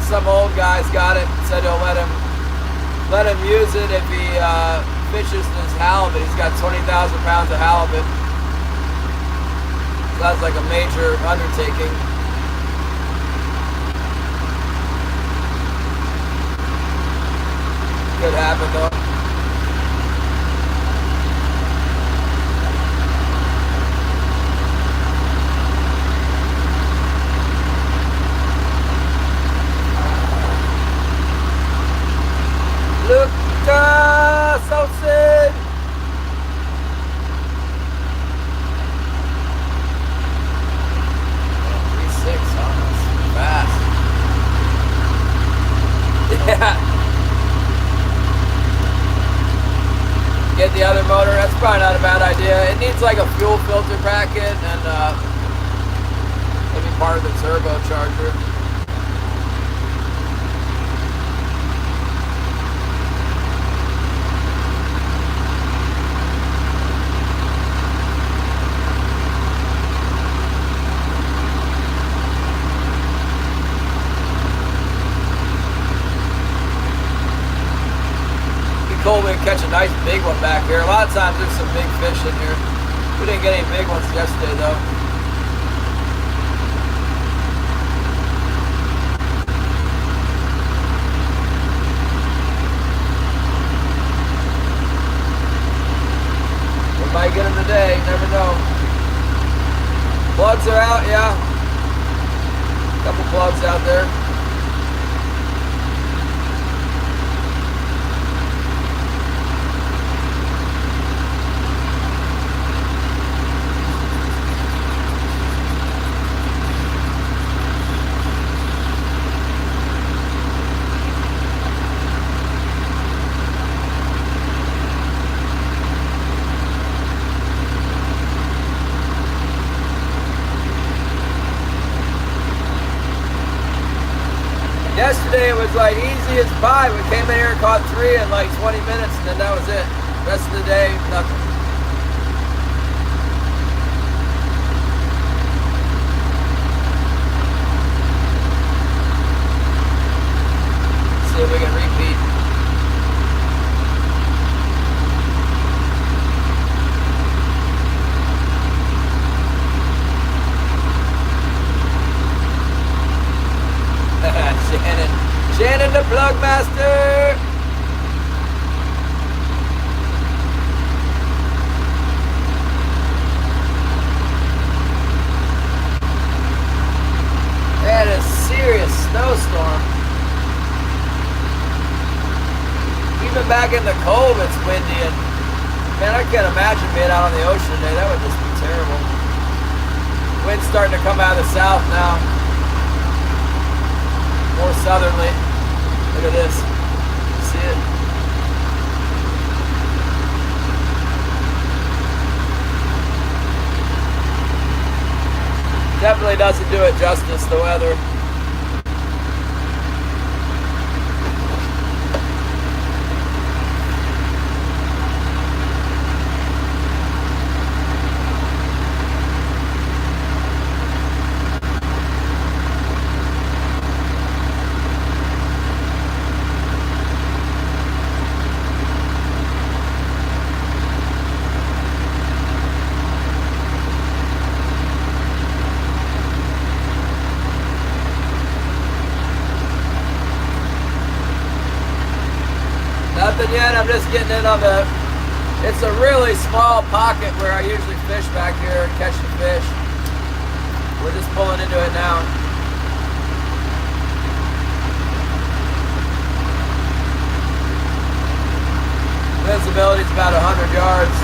Some old guy's got it. Said he'll let him use it if he fishes his halibut. He's got 20,000 pounds of halibut. So that's like a major undertaking. Could happen though. Lucas Olsen. Fast. Yeah. Get the other motor. That's probably not a bad idea. It needs like a fuel filter packet and maybe part of the turbocharger. Cool, we can catch a nice big one back here. A lot of times there's some big fish in here. We didn't get any big ones yesterday though. We might get them today, never know. Plugs are out, yeah. Couple plugs out there. Yesterday it was like easy as pie. We came in here and caught 3 in like 20 minutes and then that was it. Rest of the day, nothing. See if we can repeat. Shannon the plug master. Had a serious snowstorm. Even back in the cove it's windy and man, I can't imagine being out on the ocean today. That would just be terrible. Wind's starting to come out of the south now. More southerly. Look at this. See it? Definitely doesn't do it justice, the weather. Nothing yet, I'm just getting in on the, it's a really small pocket where I usually fish back here and catch the fish. We're just pulling into it now. Visibility's about 100 yards.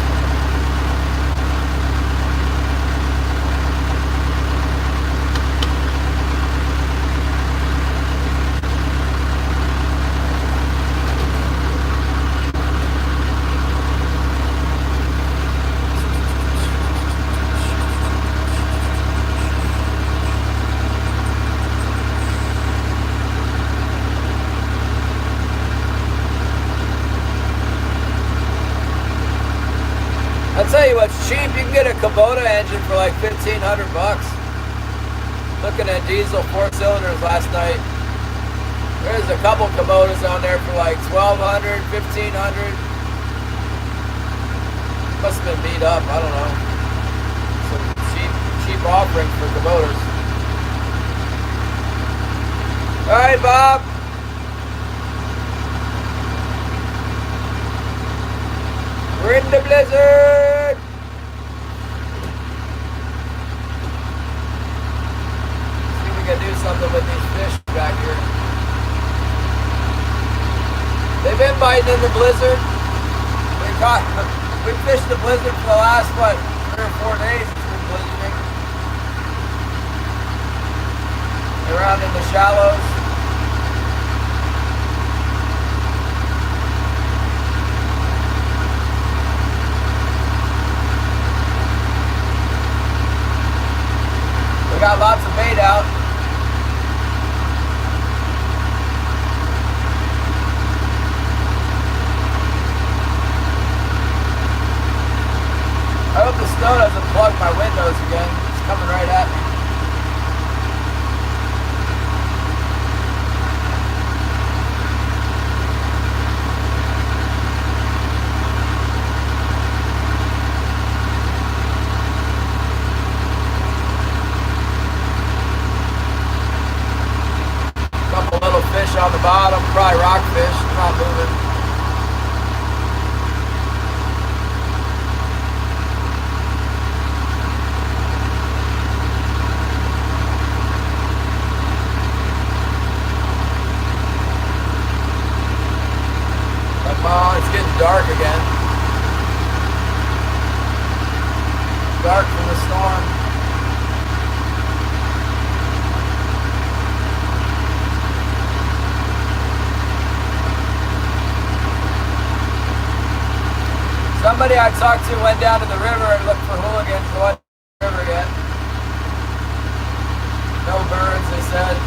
I'll tell you what's cheap. You can get a Kubota engine for like $1,500. Looking at diesel 4-cylinders last night. There's a couple Kubotas on there for like 1,200, 1,500. Must have been beat up, I don't know. Some cheap offerings for Kubotas. Alright, Bob. We're in the blizzard. See if we can do something with these fish back here. They've been biting in the blizzard. We fished the blizzard for the last, 3 or 4 days. It's been blizzarding. Around in the shallows. We got lots of bait out. I hope the snow doesn't plug my windows again. It's coming right at me. Couple little fish on the bottom, probably rockfish. They're not moving. Oh, it's getting dark again. Dark from the storm. Somebody I talked to went down to the river and looked for hooligans. There wasn't a river yet. No birds, they said.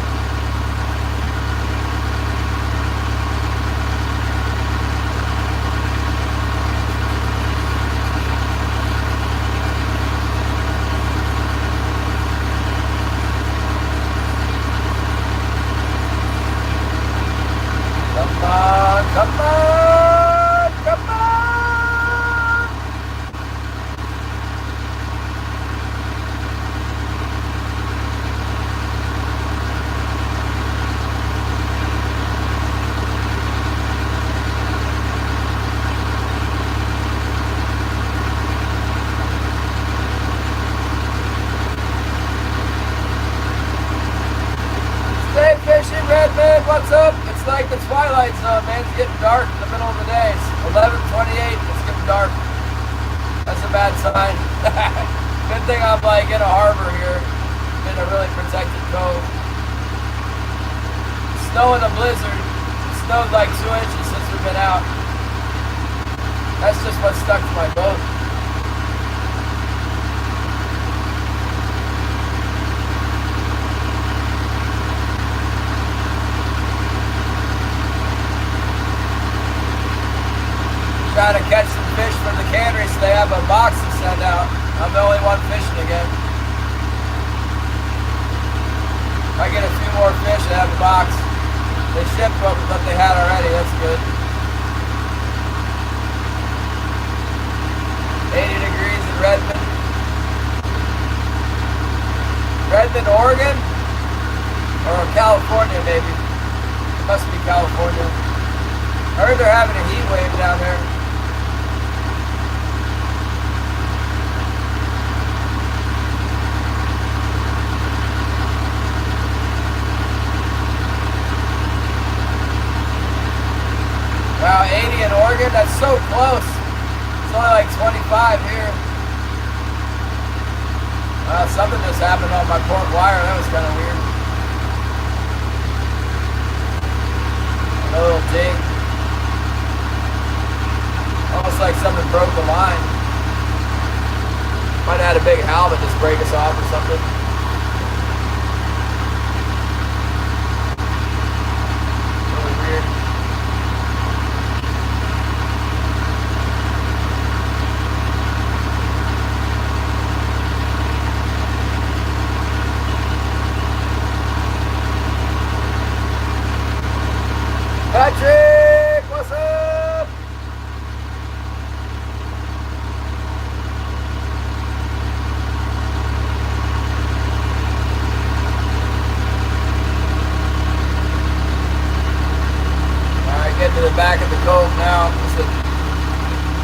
Come on, come on, come on! Stay fishing, Redmond, what's up? It's like the twilight zone, man. It's getting dark in the middle of the day. It's 11:28. It's getting dark. That's a bad sign. Good thing I'm like in a harbor here, in a really protected cove. Snow in the blizzard. It snowed like 2 inches since we've been out. That's just what stuck to my boat. Trying to catch some fish from the cannery so they have a box to send out. I'm the only one fishing again. If I get a few more fish, I have a box. They shipped what they had already, that's good. 80 degrees in Redmond. Redmond, Oregon? Or California, maybe. It must be California. I heard they're having a heat wave down there. Wow, 80 in Oregon? That's so close. It's only like 25 here. Something just happened on my port wire. That was kind of weird. A little ding. Almost like something broke the line. Might have had a big halibut just break us off or something. Really weird.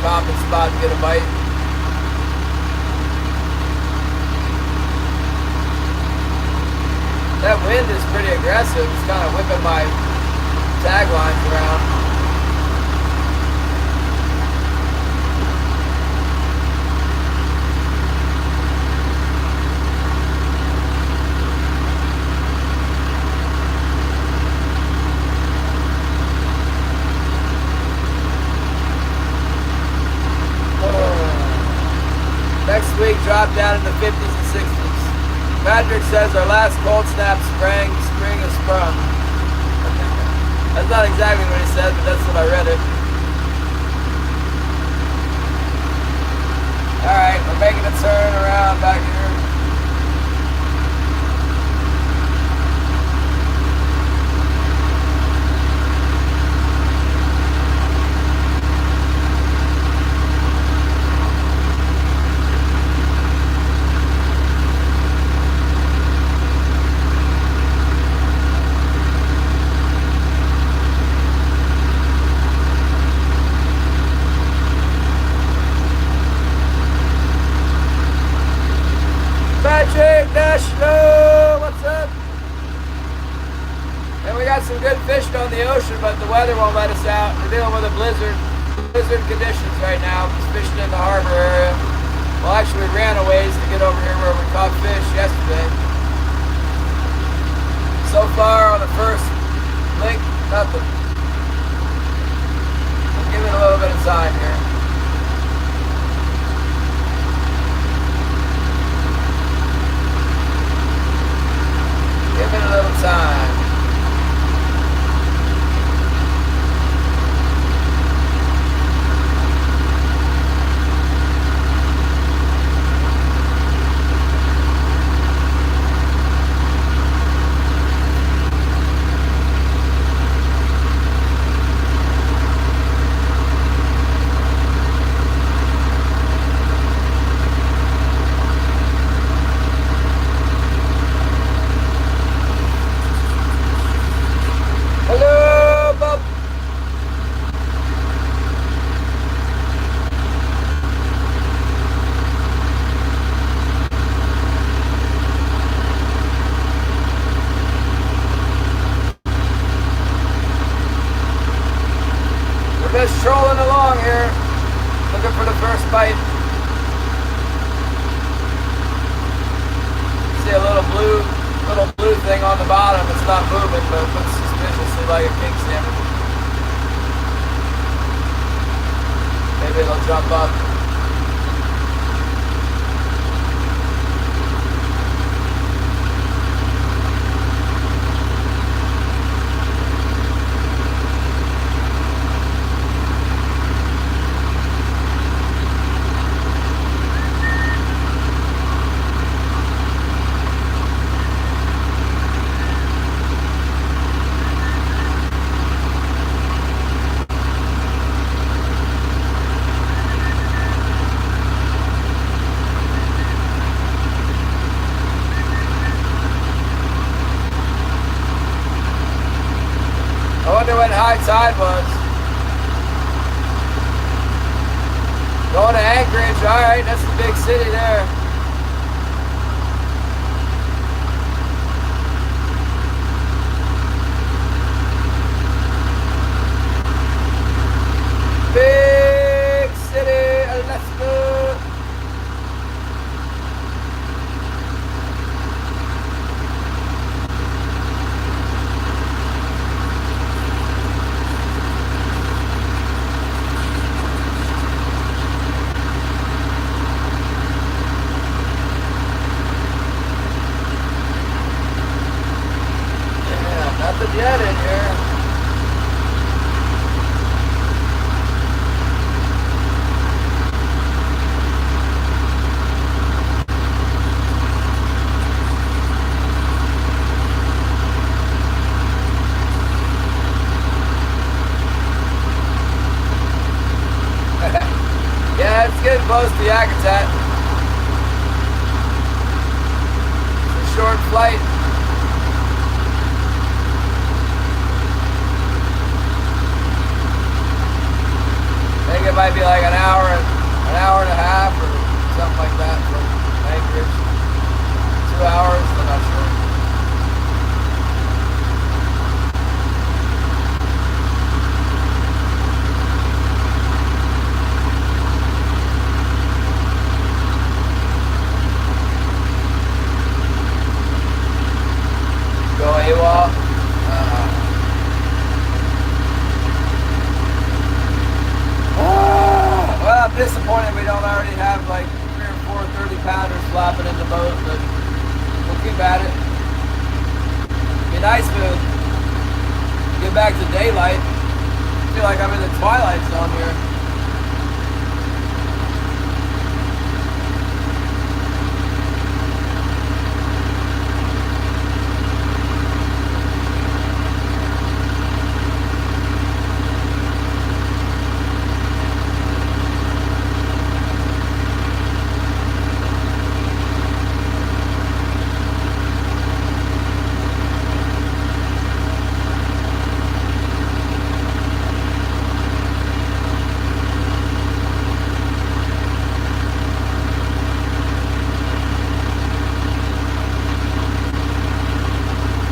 common spot to get a bite. That wind is pretty aggressive. It's kind of whipping my tag lines around. Next week, drop down in the 50s and 60s. Patrick says our last cold snap spring is sprung. That's not exactly what he said, but that's what I read it. Alright, we're making a turn around back here. Patrick Nashville, what's up? And we got some good fish on the ocean, but the weather won't let us out. We're dealing with a blizzard conditions right now. Just fishing in the harbor area. Well, actually, we ran a ways to get over here where we caught fish yesterday. So far on the first link, nothing. We'll give it a little bit of time here. Give it a little time. Just trolling along here, looking for the first bite. See a little blue thing on the bottom. It's not moving, but it looks suspiciously like a king salmon. Maybe it'll jump up. I wonder when high tide was. Going to Anchorage, alright, that's the big city there. Big city, let's go. Nothing yet in here. Yeah, it's getting close to Yakutat. It's a short flight. I think it might be like an hour at it. Be nice to get back to daylight. I feel like I'm in the twilight zone here.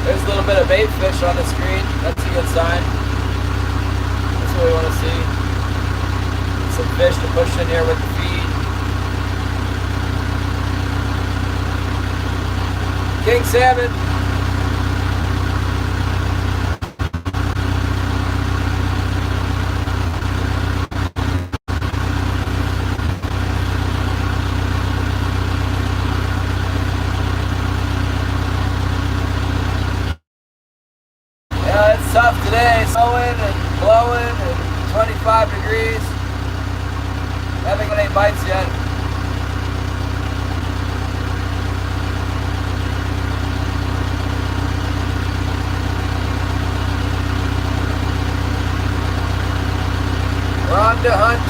There's a little bit of bait fish on the screen. That's a good sign. That's what we want to see. Some fish to push in here with the feed. King salmon. It's tough today, snowing and blowing and 25 degrees. Haven't got any bites yet. We're on to hunt.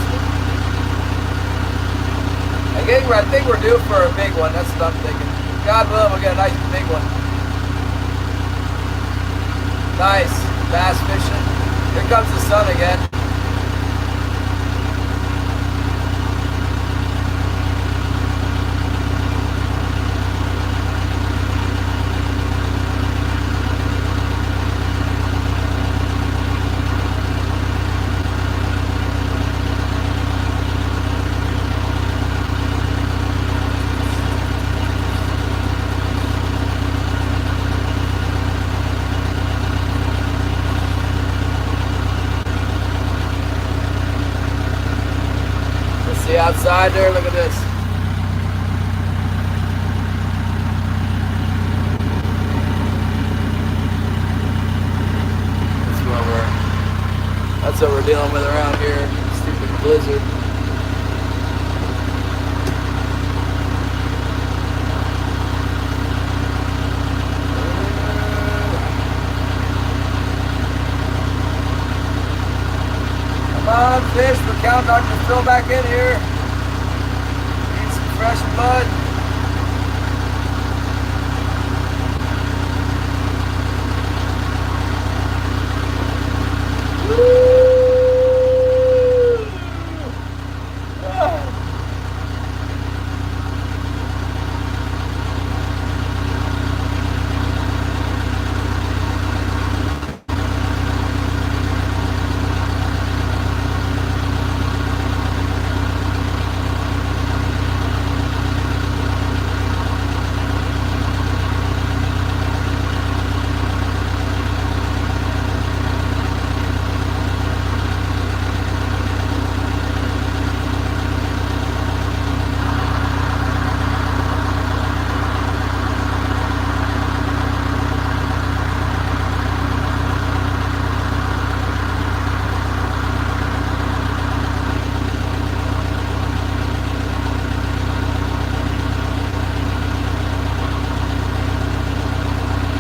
I think we're due for a big one. That's what I'm thinking. God willing, we'll get a nice big one. Nice bass fishing. Here comes the sun again. See outside there, look at this. That's what we're dealing with around here. Stupid blizzard. Come on, fish, we're counting on to fill back in here. Need some fresh mud.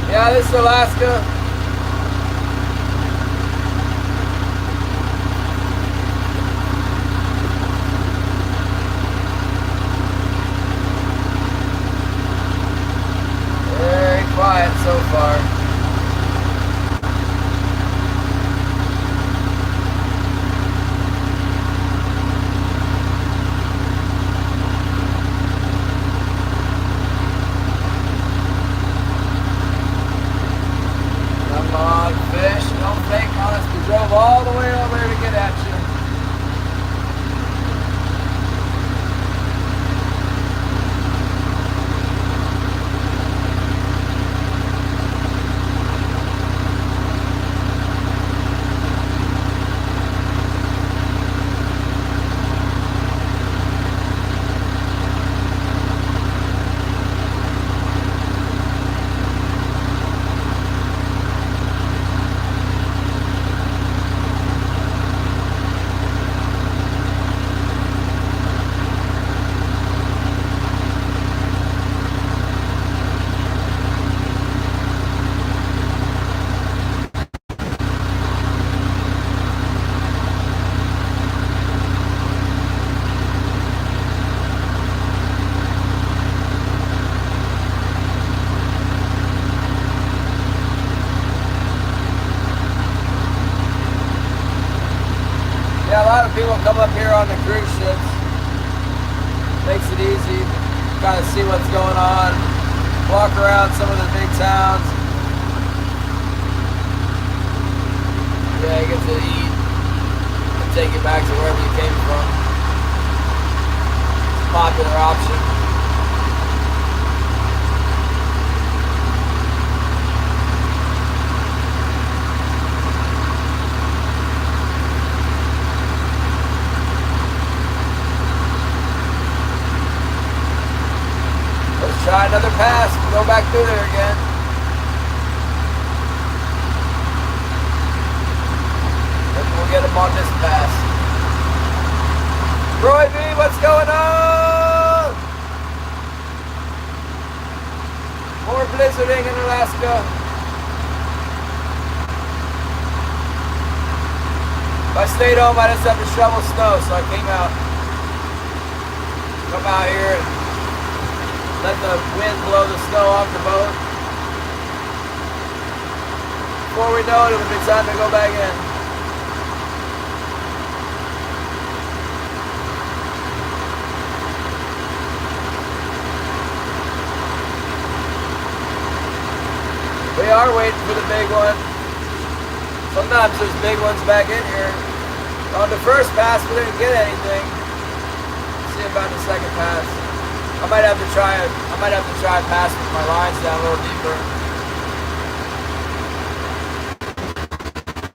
Yeah, this is Alaska. Very quiet so far. people come up here on the cruise ships. Makes it easy, kind of see what's going on, walk around some of the big towns. Yeah, you get to eat and take you back to wherever you came from. It's a popular option. Try another pass, go back through there again. Maybe we'll get him on this pass. Roy B, what's going on? More blizzarding in Alaska. If I stayed home, I'd just have to shovel snow, so I came out. Come out here and let the wind blow the snow off the boat. Before we know it, it'll be time to go back in. We are waiting for the big one. Sometimes there's big ones back in here. On the first pass, we didn't get anything. See about the second pass. I might have to try passing my lines down a little deeper.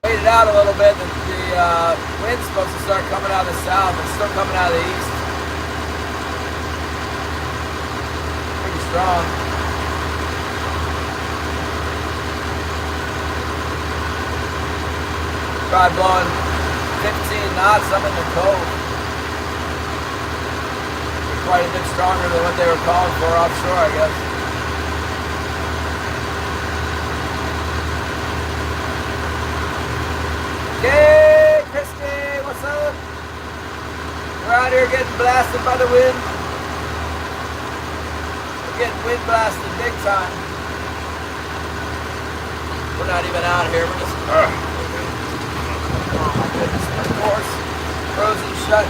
Wait it out a little bit. The wind's supposed to start coming out of the south. It's still coming out of the east. Pretty strong. Try blowing 15 knots. I'm in the cove. Quite a bit stronger than what they were calling for offshore, I guess. Hey, Christy, what's up? We're out here getting blasted by the wind. We're getting wind blasted big time. We're not even out here, we're just... Oh my goodness, of course. Frozen shut.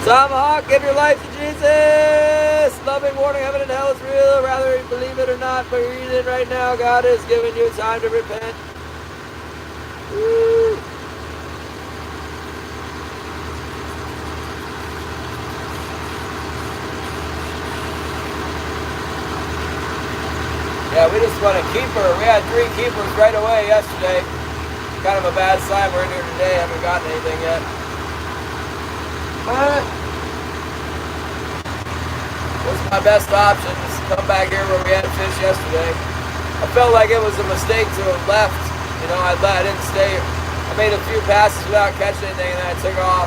Tomahawk, give your life to Jesus. Loving, warning, heaven and hell is real. Rather you believe it or not, but you're reading it right now. God is giving you time to repent. Woo. Yeah, we just want a keeper. We had 3 keepers right away yesterday. Kind of a bad sign. We're in here today. Haven't gotten anything yet. What's my best option? Is come back here where we had fish yesterday. I felt like it was a mistake to have left. You know, I didn't stay. I made a few passes without catching anything, and then I took off.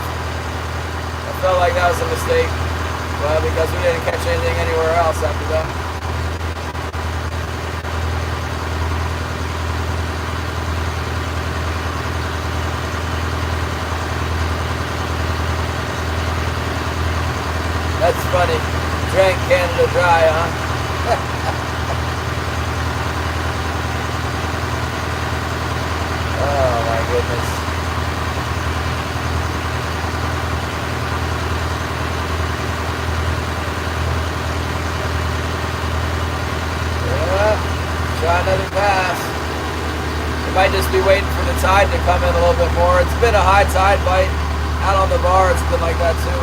I felt like that was a mistake. Well, because we didn't catch anything anywhere else after that. That's funny. Drank Canada dry, huh? Oh my goodness. Yeah, try another pass. We might just be waiting for the tide to come in a little bit more. It's been a high tide bite. Out on the bar, it's been like that too.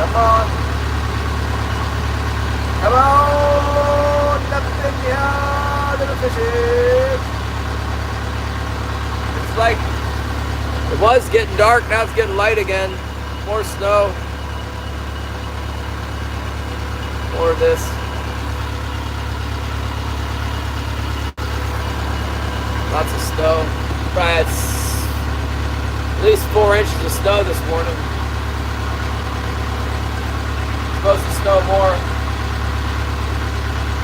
Come on. Come on. Nothing here. Little fishes. It's like it was getting dark. Now it's getting light again. More snow. More of this. Lots of snow. Probably had At least 4 inches of snow this morning. Supposed to snow more.